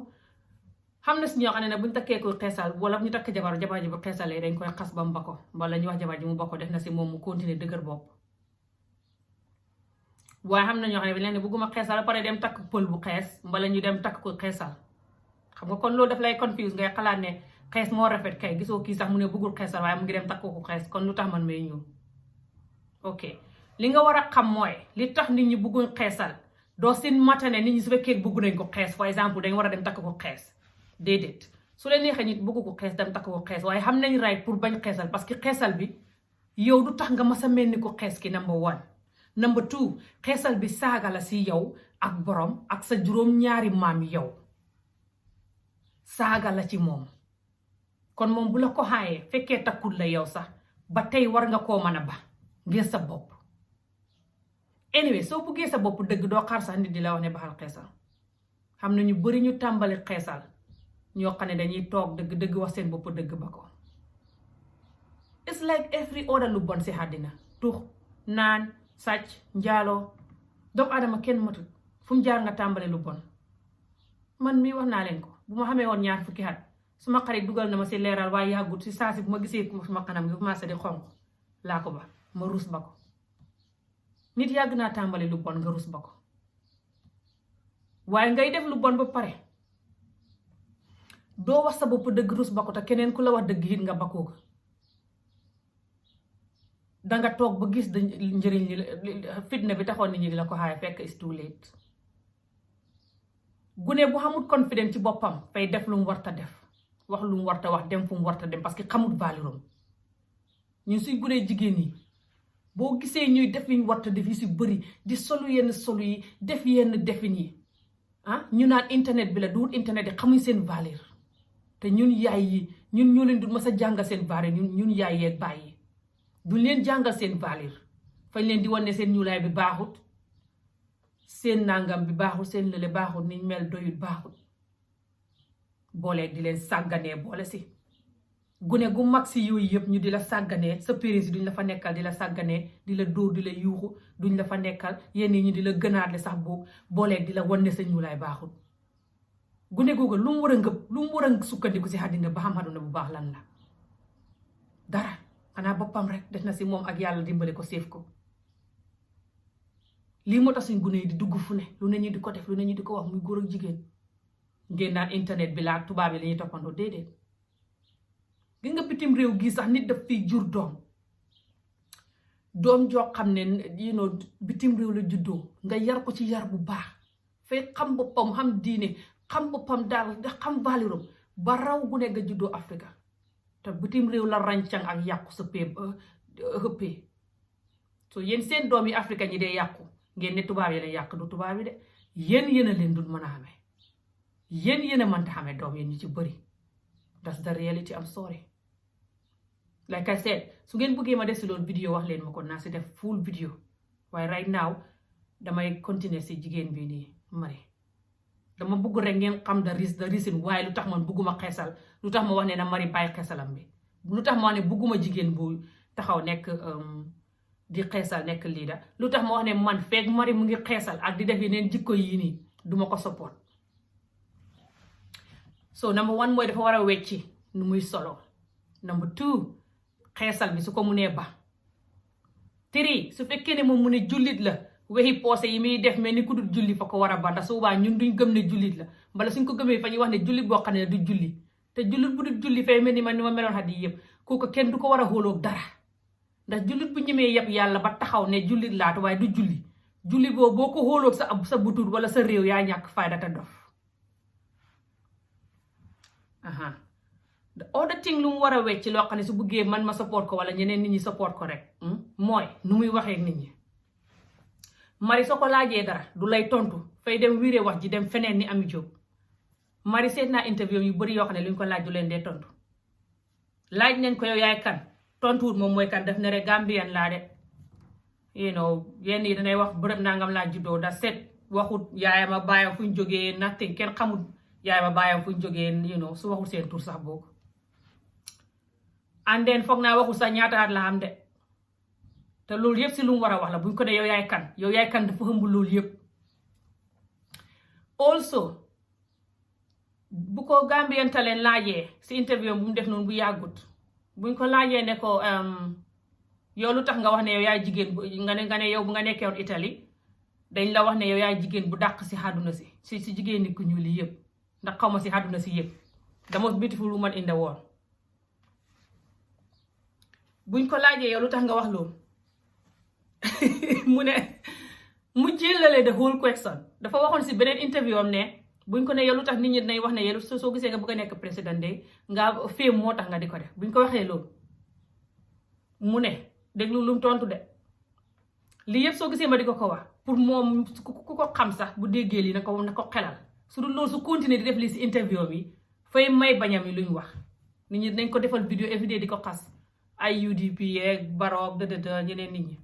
S1: xam na si ñoo xam ne nag buñ takkee kuy xeesal wala ñu takk jabar ji bu xeesalee dañ koy xas ba mu ba ko mbala ñu wax jabar ji mu ba ko def na si moom mu continuer dëgër bopp waaye xam na ñoo xam ne bi leen ne bugguma xeesal ba pare dem takk pël bu xees mbala ñu dem takk kuy xeesal xam nga kon loolu daf lay confuse ngay xalaat ne xees moo rafet kay gisoo kii sax mu ne buggul xeesal waaye mu ngi dem takk ko xees kon lu tax man may ñuul ok li nga war a xam mooy li tax nit ñi bugguñ xeesal doo seen matane nit ñi su fekkee bugg nañ ko xees par exemple dañ war a dem takk ko xees déedéet su leen neexee nit bugg ko xees dem takk ko xees waaye xam nañ right pour bañ xeesal parce que xeesal bi yow du tax nga mas a mel ni ko xees ki number one number two xeesal bi saaga la si yow ak borom ak sa juróom-ñaari maam yow saaga la ci moom kon moom bu la ko xaayee fekkee takkul la yow sax ba tey war nga koo mën a ba ngir sa bopp anyway soo buggee sa bopp dëgg doo xaar sax nit di la wax ne baxal xeesal xam na ñu bari ñu tàmbali xeesal ñoo xam ne dañuy toog dëgg wax seen bopp dëgg ba ko it's like every other lu bon si àddina tux naan sàcc njaaloo doomu adama kenn matut fu mu jaar nga tàmbali lu bon man mii wax naa leen ko bu ma xamee woon ñaar fukki at suma xarit dugal na ma si leeral waaye yàggut si saa si bu ma gisee suma kanam gi commencé di xonq laa ko ba ma rus ba ko nit yàgg naa tàmbali lu bon nga rus ba ko waaye ngay def lu bon ba pare doo wax sa bopp dëgg rus ba ko te keneen ku la wax dëgg it nga bakkoo ko danga toog ba gis da njëriñ li fitna bi taxoon nit ñi di la ko xaay fekk it's too late gune bu xamul confidence ci boppam fay def lu mu warta def wax lu mu warta wax dem fu mu warta dem parce que xamul valuram ñun suy gune jigéen yi boo gisee ñuy def liñ warta def yi si bëri di solu yenn solu yi def yenn defin yi ñu naan internet bi la duwul internet yi xamuñ seen valeur te ñun yaay yi ñun ñoo leen du mas a jàngal seen valeur ñun yaay yeeg baay yi duñ leen jàngal seen valeur fañ leen di wan ne seen ñuulaay bi baaxut seen nangam bi baaxut seen lële baaxut niñ mel doyut baaxut booleeg di leen sàgganee boole si gune gu mag si yooyu yëpp ñu di la sàgganee sa péris duñ la fa nekkal di la sàgganee di la dóor di la yuuxu duñ la fa nekkal yenn ñu di la gënaat le sax boobu booleeg di la wan ne sa ñuulaay baaxut gune googu lu mu war a ngëb lu mu war a sukkandiku si àddina ba xam àdduna bu baax lan la dara xanaa boppam rek def na si moom ak yàlla dimbale ko séef ko lii moo tax suñ gune yi di dugg fu ne lu ne ñu di ko def lu ne ñu di ko wax muy góor ak jigéen ngeen naan internet bi laa tubaab yi la ñuy toppandoo déedéet gis nga bitim réew gii sax nit daf fiy jur doom joo xam ne bitim réew la juddoo nga yar ko ci yar bu baax fay xam boppam xam diine xam boppam daal nga xam valuram ba raw gu ne nga juddoo Afrika te bitim réew la ràncang ak yàqu sa xëppee so yéen seen doom yi Afrika ñi dee yàqu ngeen ne tubaab yi la yàq du tubaab yi de yéen a leen dul mën a xamee yéen a mënta xamee doom yéen ñi ci bëri that's the reality am sorry like I said su ngeen bëggee ma def si loolu vidéo wax leen ma ko naa si def full vidéo waaye right now damay continuer si jigéen bi nii Marie dama bëgg rek ngeen xam the reason waaye lu tax man bëgguma xeesal lu tax ma wax ne na Marie bàyyi xeesalam bi lu tax ma wax ne bëgguma jigéen bu taxaw nekk di xeesal nekk leader lu tax ma wax ne man feeg Marie mu ngi xeesal ak di def yeneen jikko yii nii duma ko support so number one mooy dafa war a wecci nu muy solo number two xeesal bi su ko munee ba 3 su fekkee ne moom mu ne jullit la wexi poosé yi muy def mel ni ku dul julli fa ko war a ba ndax su boobaa ñun duñ gëm ne jullit la mbala suñ ko gëmee fa ñuy wax ne jullit boo xam ne du julli te jullit bu dul julli fay mel ni ni ma meloon xat yi yëpp kooku kenn du ko war a xóoloog dara ndax jullit bu ñemee yëpp yàlla ba taxaw ne jullit laatu waaye du julli julli boo ko xóoloog sa butur wala sa réew yaa ñàkk fayda te dof the other thing lu mu war a wecc loo xam ne su buggee man ma support ko wala ñeneen nit ñi support ko rek mooy nu muy waxee nit ñi Marie soo ko laajee dara du lay tontu fay dem wiire wax ji dem feneen ni Ami Jobe Marie seet naa interview yu bari yoo xam ne lu ñu ko laaj du leen dee tontu laaj nañ ko yow yaay kan tontuwut moom mooy kan def ne rek Gambian laa de yenn yi danay wax bërëb nangam laa juddoo da set waxut yaayam a baayam fu ñu jógee nothing kenn xamut yaayam a baayam fu ñu jógee su waxut seen tur sax boobu and then foog naa waxut sax ñaata at la am de te loolu yëpp si lu mu war a wax la buñ ko ne yow yaay kan dafa ëmb loolu yëpp also bu ko Gambian Talents laajee si interview bu mu def noonu bu yàggut buñ ko laajee ne ko yow lu tax nga wax ne yow yaay jigéen bu nga ne yow bu nga nekkee woon Italie dañ la wax ne yow yaay jigéen bu dàq si àdduna si jigéen ni ku ñuul yi yëpp ndax xaw ma si àdduna si yëpp the most beautiful woman in the world buñ ko laajee yow lu tax nga wax loolu mu jëlale the whole question dafa waxoon si beneen interview am ne buñ ko ne yow lu tax nit ñi dinañ wax ne yow soo gisee nga bëgg a nekk président de nga féem moo tax nga di ko def buñ ko waxee loolu mu ne déglu lu mu tontu de lii yëpp soo gisee ma di ko wax pour moom ku ko xam sax bu déggee lii na ko xelal su dul loolu su continuer di def lii si interview bi fay may bañam yi luñ wax nit ñi dinañ ko defal vidéo everyday di ko xas ay UDP yeeg Barrow dëdëdë ñeneen nit ñi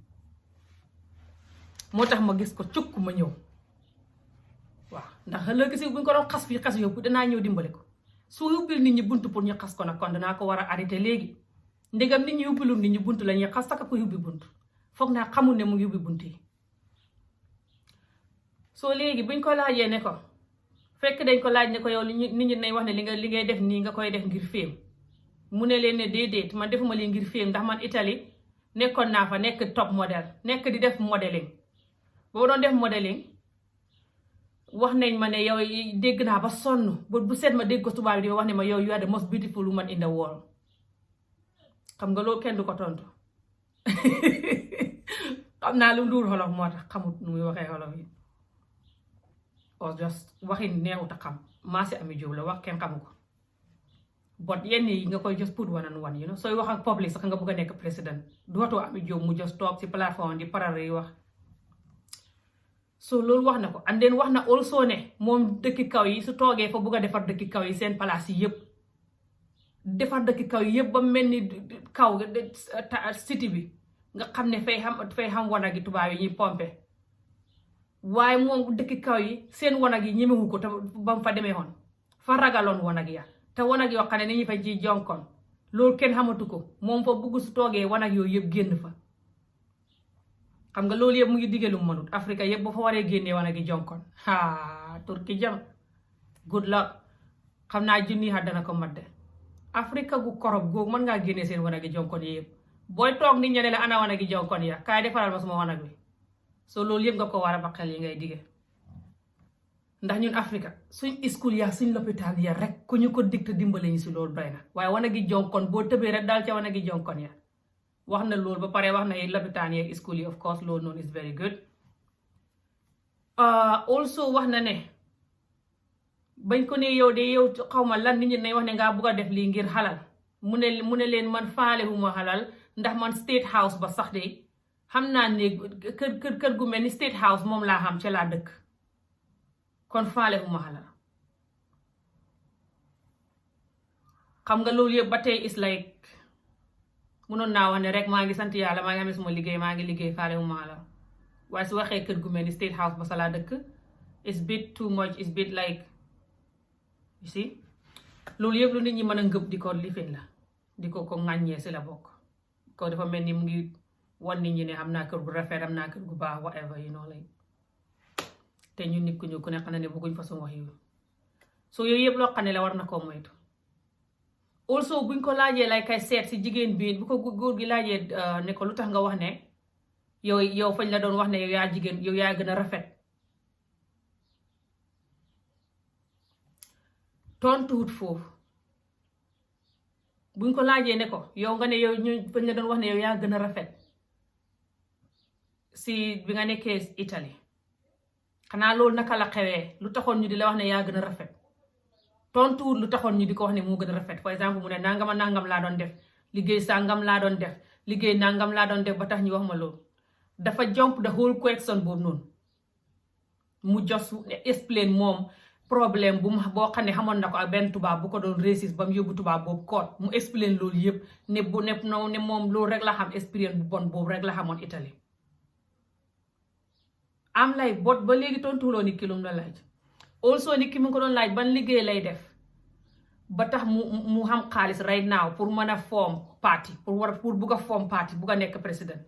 S1: moo tax ma gis ko cukk ma ñëw waaw ndax ëllëg si buñ ko doon xas fii xas yóbbu danaa ñëw dimbale ko su ubbil nit ñi buntu pour ñu xas ko nag kon danaa ko war a arrêté léegi ndegam nit ñi ubbilul nit ñi buntu la ñuy xas saka ko ubbi buntu foog naa xamul ne mu ngi ubbi buntu yi soo léegi buñ ko laajee ne ko fekk dañ ko laaj ne ko yow nit ñi nañ wax ne li ngay def nii nga koy def ngir féem mu ne leen ne déedéet man defuma lii ngir féem ndax man Italie nekkoon naa fa nekk top model nekk di def modeling boo doon def modeling wax nañ ma ne yow dégg naa ba sonn bu seet ma dégg ko tubaab di wax ne ma yow you are the most beautiful woman in the world xam nga loolu kenn du ko tontu xam naa lu mu duur xolof moo tax xamut nu muy waxee xolof yi or just waxin neexut a xam maa si Ami Jobe la wax kenn xamu ko but yenn yi nga koy just put one on one sooy wax ak public sax nga bëgg a nekk président dootoo Ami Jobe mu just toog si plateforme di parare yi wax so loolu wax na ko and then wax na also ne moom dëkki kaw yi su toogee fa bëgg a defar dëkki kaw yi seen palaas yi yëpp defar dëkki kaw yi yëpp ba mel ni kaw city bi nga xam ne fay xam wanag yi tubaab yi ñuy pompe waaye moom dëkki kaw yi seen wanag yi ñemewu ko te ba mu fa demee woon fa ragaloon wanag ya te wanag yoo xam ne ni ñu fa ciy jonkoon loolu kenn xamatu ko moom fa bëgg su toogee wanag yooyu yëpp génn fa xam nga loolu yëpp mu ngi diggee lu mu mënut Afrique yëpp ba fa waree génnee wanag yi jonkoon turki jam good luck xam naa junni xa dana ko madde Afrique gu korob googu mën ngaa génnee seen wanag yi jonkoon yi yëpp booy toog nit ñi ne la ana wanag yi jonkoon ya kaay defaral ma suma wanag wi so loolu yëpp nga ko war a ba xel yi ngay digge ndax ñun Afrique suñ school ya suñ lopitaan ya rek ku ñu ko digte dimbale ñu si loolu doy na waaye wanag yi jonkoon boo tëbee rek daal ca wanag yi jonkoon ya wax na loolu ba pare wax na lopitaan yeeg school yi of course loolu noonu is very good also wax na ne bañ ko ne yow de yow xaw ma lan nit ñi ne wax ne ngaa bugg a def lii ngir xalal mu ne leen man faale huma xalal ndax man state house ba sax de xam naa ne kër gu mel ni state house moom laa xam ca laa dëkk kon faale huma xalal xam nga loolu yëpp ba tey is like munoon naa wax ne rek maa ngi sant yàlla maa ngi amee suma liggéey maa ngi liggéey faale wu maa la waaye su waxee kër gu mel ni State House ba salaa dëkk it's bit too much it's bit like you see loolu yëpp lu nit ñi mën a ngëb di ko lifin la di ko ŋàññee si la bokk ko dafa mel ni mu ngi wan nit ñi ne am naa kër gu rafet am naa kër gu baax whatever you know like te ñu nit ku ñu ku ne xam ne bëgguñ façon wax yu so yooyu yëpp loo xam ne la war na koo moytu also buñ ko laajee lay kay seet si jigéen bi bu ko góor gi laajee ne ko lu tax nga wax ne yow fañ la doon wax ne yow yaa jigéen yow yaa gën a rafet tontuwut foofu buñ ko laajee ne ko yow nga ne yow ñu fañ la doon wax ne yow yaa gën a rafet si bi nga nekkee Italie xanaa loolu naka la xewee lu taxoon ñu di la wax ne yaa gën a rafet tontuwut lu taxoon ñu di ko wax ne moo gën a rafet par exemple mu ne nangama nangam laa doon def liggéey sangam laa doon def liggéey nangam laa doon def ba tax ñu wax ma loolu dafa jump the whole question boobu noonu mu just explain moom problème bu mu boo xam ne xamoon na ko ak benn tubaab bu ko doon réussir ba mu yóbbu tubaab boobu koot mu explain loolu yëpp ne moom loolu rek la xam expérience bu bon boobu rek la xamoon Italie am lay bot ba léegi tontuwuloo nit ki lu mu la laaj also nit ki mu ko doon laaj ban liggéey lay def ba tax mu xam xaalis right now pour mën a form parti pour bugg a form parti bugg a nekk président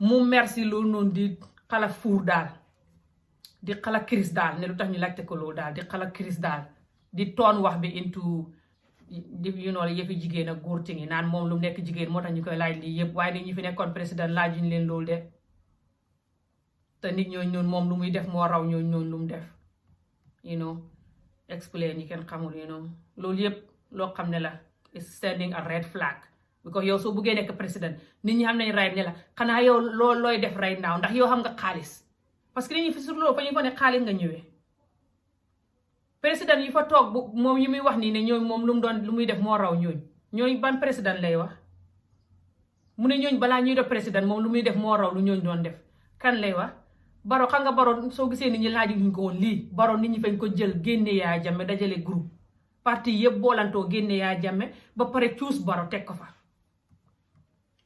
S1: mu merci loolu noonu di xala fuur daal di xala crise daal ne lu tax ñu laajte ko loolu daal di xala crise daal di toon wax bi into you know yëfi jigéen ak góor tingi naan moom lu mu nekk jigéen moo tax ñu koy laaj lii yëpp waaye nit ñi fi nekkoon président laajuñ leen loolu de te nit ñooñu noonu moom lu muy def moo raw ñooñu noonu lu mu def you know explain yi kenn xamul you know loolu yëpp loo xam ne la is sending a red flag because yow soo buggee nekk président nit ñi xam nañ right ne la xanaa yow looy def right now ndax yow xam nga xaalis parce que nit ñi fi sur loolu fa ñu ko ne xaalis nga ñëwee président yi fa toog bu moom yi muy wax nii ne ñooñ moom lu muy def moo raw ñooñ ban président lay wax mu ne ñooñ balaa ñuy def président moom lu muy def moo raw lu ñooñ doon def kan lay wax Baro xam nga Baro soo gisee nit ñi laaju ñu ko woon lii Baro nit ñi fañ ko jël génne Yaya Jammeh dajale groupe parti yëpp boolantoo génne Yaya Jammeh ba pare cuus Baro teg ko fa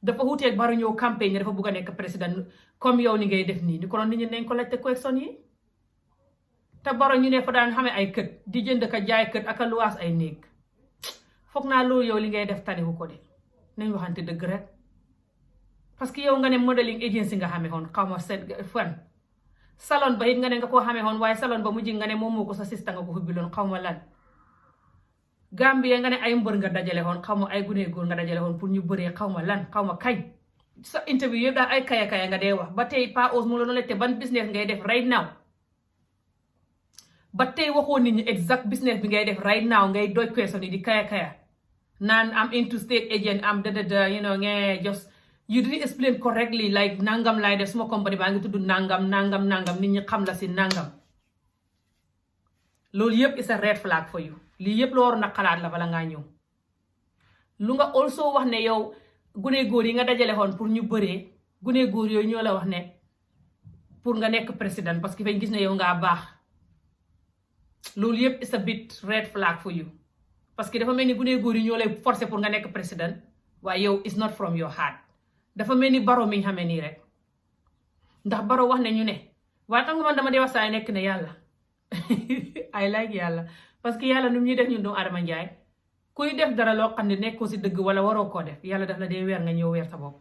S1: dafa wuteeg Baro ñëw campagne dafa bugg a nekk président comme yow ni ngay def nii ni ko doon nit ñi nañ ko laajte question yi te Baro ñu ne fa daan xamee ay kët di jënd ka jaay kët ak a luwaas ay néeg foog naa loolu yow li ngay def taniwu ko de nañ waxante dëgg rek parce que yow nga ne modeling agency nga xamee woon xaw ma seet fan salon ba it nga ne nga koo xamee woon waaye salon ba mujj nga ne moom moo ko sa sista nga ko hubbiloon xaw ma lan Gambie nga ne ay mbër nga dajale woon xaw ma ay gune góor nga dajale woon pour ñu bëree xaw ma lan xaw ma kañ sa interview yëpp daal ay kaya nga dee wax ba tey Pa Ous mu la laajte ban business ngay def right now ba tey waxoo nit ñi exact business bi ngay def right now ngay doy question yi di kaya naan am into state agent am you know nga just you didn't explain correctly like nangam laay def suma company baa ngi tudd nangam nit ñi xam la si nangam loolu yëpp is a red flag for you lii yëpp la waroon a xalaat la bala ngaa ñëw lu nga also wax ne yow gune góor yi nga dajale woon pour ñu bëree gune góor yooyu ñoo la wax ne pour nga nekk président parce que fañ gis ne yow ngaa baax loolu yëpp is a bit red flag for you parce que dafa mel ni gune góor yi ñoo lay forcer pour nga nekk président waaye yow is not from your heart dafa mel ni Baro mi ñu xamee nii rek ndax Baro wax ne ñu ne waaye xam nga man dama dee wax saa nekk ne yàlla I like yàlla parce que yàlla nu ñuy def ñun doomu Adama Njaay kuy def dara loo xam ne nekkoo si dëgg wala waroo koo def yàlla daf la dee weer nga ñëw weer sa bopp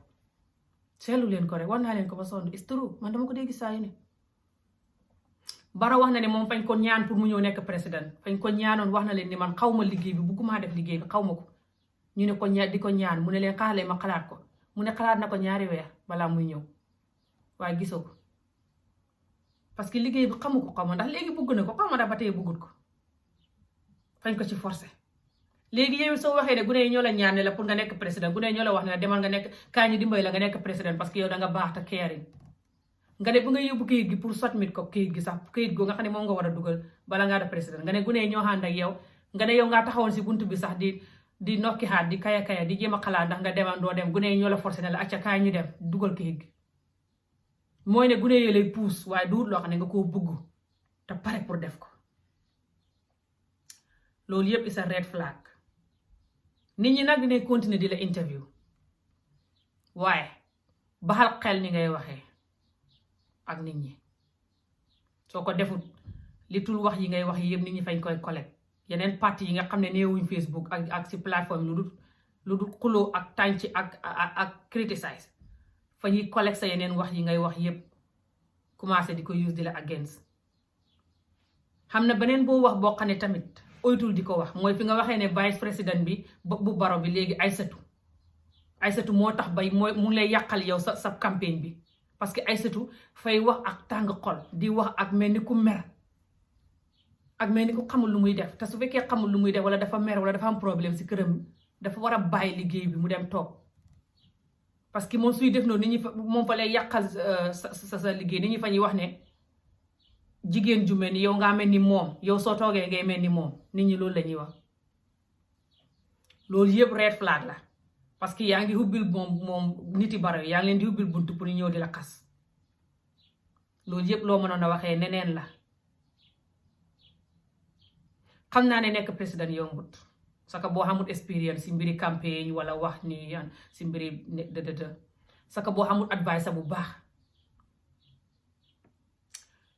S1: seetlu leen ko rek war naa leen ko ba sonn it's true man dama ko dee gis saa yu ne Baro wax na ne moom fañ ko ñaan pour mu ñëw nekk président fañ ko ñaanoon wax na leen ni man xaw ma liggéey bi bëgguma def liggéey bi xaw ma ko ñu ne ko di ko ñaan mu ne leen xaale ma xalaat ko mu ne xalaat na ko 2 weer balaa muy ñëw waaye gisoo ko parce que liggéey bi xamu ko xaw ma ndax léegi bëgg na ko xaw ma dafa tey bëggut ko fañ ko ci forcé léegi yow soo waxee ne gune yi ñoo la ñaan ne la pour nga nekk président gune yi ñoo la wax ne la demal nga nekk kaa ñu dimbali la nga nekk président parce que yow da nga baax te caring nga ne bu nga yóbbu kayit gi pour submit ko kayit gi sax kayit goo nga xam ne moom nga war a dugal bala ngaa def président nga ne gune yi ñoo ànd ak yow nga ne yow ngaa taxawoon si buntu bi sax di nokki xaat di kaya di jéem a xalaat ndax nga demal doo dem gune yi ñoo la forcé ne la acca kaay ñu dem dugal kayit gi mooy ne gune yi lay puus waaye duut loo xam ne nga koo bugg te pare pour def ko loolu yëpp is a red flag nit ñi nag dinañ continuer di la interview waaye baxal xel ni ngay waxee ak nit ñi soo ko defut li tul wax yi ngay wax yi yëpp nit ñi fañ koy collecte yeneen parti yi nga xam ne neewuñ Facebook ak si plateforme lu dul xuloo ak tànc ak criticize fa ñuy collecte sa yeneen wax yi ngay wax yëpp commencé di ko use di la against xam na beneen boo wax boo xam ne tamit oytul di ko wax mooy fi nga waxee ne vice président bi bu baro bi léegi Aysatu moo tax bay mooy mu ngi lay yàqal yow sa campagne bi parce que Aysatu fay wax ak tàng xol di wax ak mel ni ku mer ak mel ni ku xamul lu muy def te su fekkee xamul lu muy def wala dafa mer wala dafa am problème si këram dafa war a bàyyi liggéey bi mu dem toog parce que moom suy def noonu nit ñi fa moom fa lay yàqal sa liggéey nit ñi fa ñuy wax ne jigéen ju mel ni yow ngaa mel ni moom yow soo toogee ngay mel ni moom nit ñi loolu la ñuy wax loolu yëpp red flag la parce que yaa ngi hubbil moom niti baro yaa ngi leen di hubbil buntu pour ñu ñëw di la xas loolu yëpp loo mënoon a waxee neneen la xam naa ne nekk président yombut saka boo xamul expérience si mbiri campagne wala wax ni si mbiri saka boo xamul advice bu baax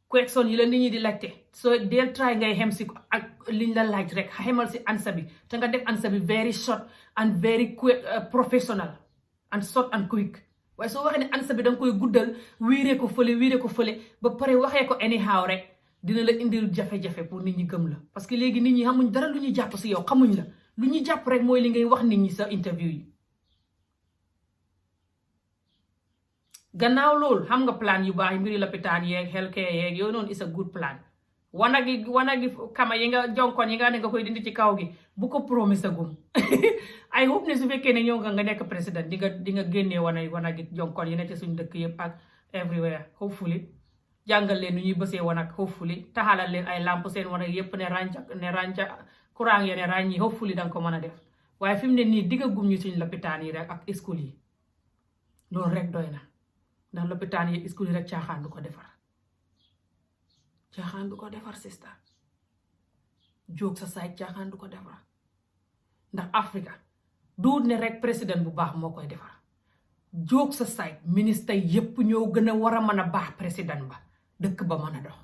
S1: question yi la nit ñi di laajte soo del try ngay xem si ak liñ la laaj rek xemal si answer bi te nga def answer bi very short and very quick professional and short and quick waaye soo waxee ne answer bi danga koy guddal wiiree ko fële ba pare waxee ko anyhow rek dina la indil jafe-jafe pour nit ñi gëm la parce que léegi nit ñi xamuñ dara lu ñu jàpp si yow xamuñ la lu ñu jàpp rek mooy li ngay wax nit ñi sa interview yi gannaaw loolu xam nga plan yu baax yi mbiri lopitaan yeeg healthcare yeeg yooyu noonu is a good plan wanagi kama yi nga jonkoon yi nga ne nga koy dindi ci kaw gi bu ko promise gum I hope ne su fekkee ne ñëw nga nekk président di nga génnee wanagi jonkoon yi ne ci suñ dëkk yëpp ak everywhere hopefully jàngal leen nu ñuy bësee wanag hopefully taxalal leen ay lamp seen wanag yëpp ne rànca courant ya ne ràññi hopefully danga ko mën a def waaye fi mu ne nii digga gum ñu suñ lopitaan yi rek ak school yi loolu rek doy na ndax lopitaan yi school yi rek caaxaan du ko defar sista jóg sa saay caaxaan du ko defar ndax Afrika duut ne rek président bu baax moo koy defar jóg sa saay ministre yépp ñoo gën a war a mën a baax président ba dëkk ba mën a dox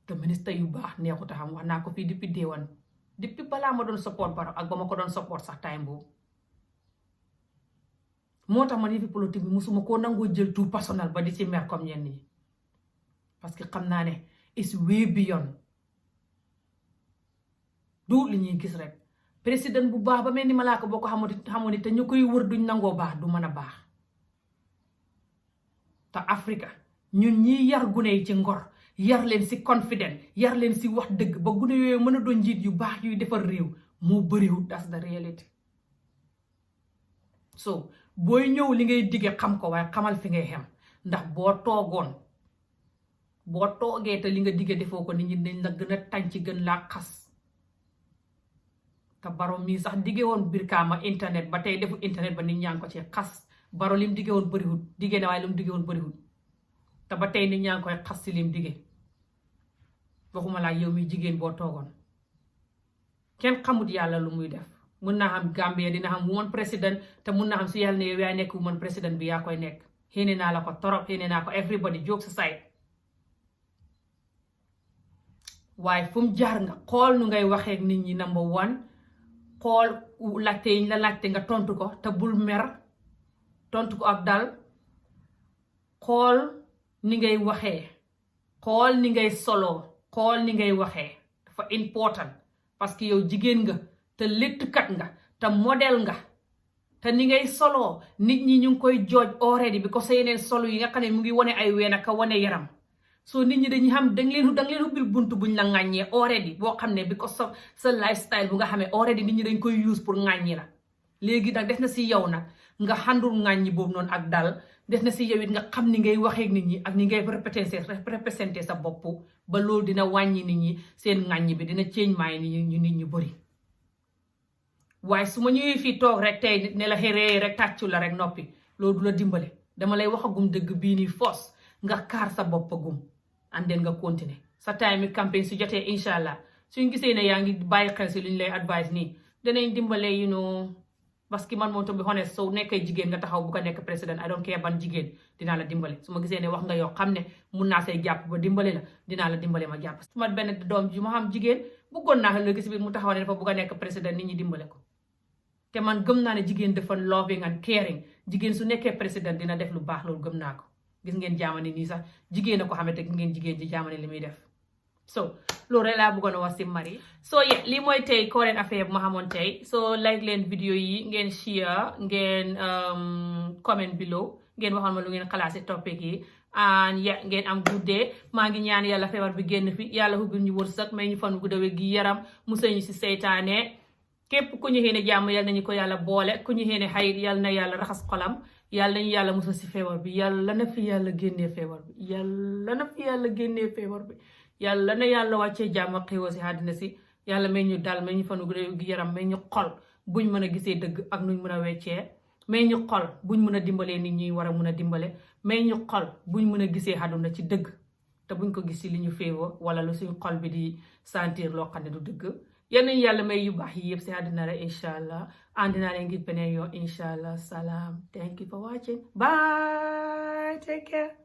S1: te ministre yu baax neexut a xam wax naa ko fii depuis déewan depuis balaa ma doon support Barrow ak ba ma ko doon support sax time boobu moo tax man yëfi politique bi musuma koo nangoo jël tout personnel ba di ci mer comme ñenn ñi parce que xam naa ne is way beyond du li ñuy gis rek président bu baax ba mel ni malaaka boo ko xamoon ni te ñu koy wër duñ nangoo baax du mën a baax te Afrika ñun ñi yar gune yi ci ngor yar leen si confident yar leen si wax dëgg ba gune yooyu mën a doon njiit yu baax yuy defar réew moo bëriwul that's the reality so booy ñëw li ngay digge xam ko waaye xamal fi ngay xem ndax boo toogee te li nga digge defoo ko nit ñi dañ la gën a tànc gën laa xas te Barrow mii sax digge woon Brikama internet ba tey defu internet ba nit ñaa ngi ko ci xas Barrow lim digge woon bëriwul digge na waaye lim digge woon bëriwul te ba tey nit ñaa ngi koy xas si lim digge waxuma laa yow mi jigéen boo toogoon kenn xamut yàlla lu muy def mun naa xam Gambia dina xam woman président te mun naa xam si yàlla ne yow yaa nekk woman président bi yaa koy nekk xéene naa la ko torop xéene naa ko everybody jokes aside waaye fu mu jaar nga xool nu ngay waxee ak nit ñi number one xool laajte yi la laajte nga tontu ko te bul mer tontu ko ak dal xool ni ngay waxee xool ni ngay soloo xool ni ngay waxee dafa important parce que yow jigéen nga te léttkat nga te modèle nga te ni ngay soloo nit ñi ñu ngi koy jooj already bi ko sa yeneen solo yi nga xam ne mu ngi wane ay ween ak wane yaram soo nit ñi dañuy xam danga leen ubbil buntu buñ la ŋàññee already boo xam ne bi ko sa lifestyle bu nga xamee already nit ñi dañ koy use pour ŋàññi la léegi nag def na si yow nag nga xandul ŋàññi boobu noonu ak dal def na si yow it nga xam ni ngay waxee nit ñi ak ni ngay représenté sa bopp ba loolu dina wàññi nit ñi seen ŋàññi bi dina change maay nit ñu bëri waaye su ma ñëwee fii toog rek tey ne la xëree rek tàccu la rek noppi loolu du la dimbale dama lay waxagum dëgg bii nii foos nga kaar sa boppagum andeen nga continuer sa time yi campagne su jotee incha allah suñ gisee ne yaa ngi bàyyi xel si lu ñu lay advice nii danañ dimbale parce que man moom to be honest soo nekkee jigéen nga taxaw bu ko nekk président I don't care ban jigéen dinaa la dimbale su ma gisee ne wax nga yoo xam ne mun naa say jàpp ba dimbale la dinaa la dimbale ma jàpp su ma benn doom ji ma xam jigéen bëggoon naa léegi si biir mu taxaw ne dafa bëgg a nekk président nit ñi dimbale ko te man gëm naa ne jigéen dafa loving and caring jigéen su nekkee président dina def lu baax loolu gëm naa ko gis ngeen jaamani nii sax jigéen a ko xamante gis ngeen jigéen ji jaamani li muy def so loolu rek laa bëggoon a wax si Marie so yeah lii mooy tey current affaire bu ma xamoon tey so like leen vidéo yi ngeen share ngeen comment below ngeen waxoon ma lu ngeen xalaat si topic yi and yeah ngeen am good day maa ngi ñaan yàlla feebar bi génn fi yàlla hubbil ñu wërsëg may ñu fan guddawe gi yaram musal ñu si seytaane képp ku ñu xéene jàmm yal nañu ko yàlla boole ku ñu xéene xayit yal na yàlla raxas xolam yàlla nañu yàlla musal si feebar bi yàlla na fi yàlla génnee feebar bi yàlla na fi yàlla génnee feebar bi yàlla na yàlla wàccee jàmm ak xéwal si àddina si yàlla may ñu dal may ñu fan gu yaram may ñu xol buñ mën a gisee dëgg ak nuñ mën a weccee may ñu xol buñ mën a dimbalee nit ñi war a mën a dimbale may ñu xol buñ mën a gisee àdduna ci dëgg te buñ ko gis si li ñu féewa wala lu suñ xol bi di sentir loo xam ne du dëgg yal nañu yàlla may yu baax yi yëpp si àddina rek incha allah àndinaa leen ngir beneen yoon incha allah salaam thank you for watching bye take care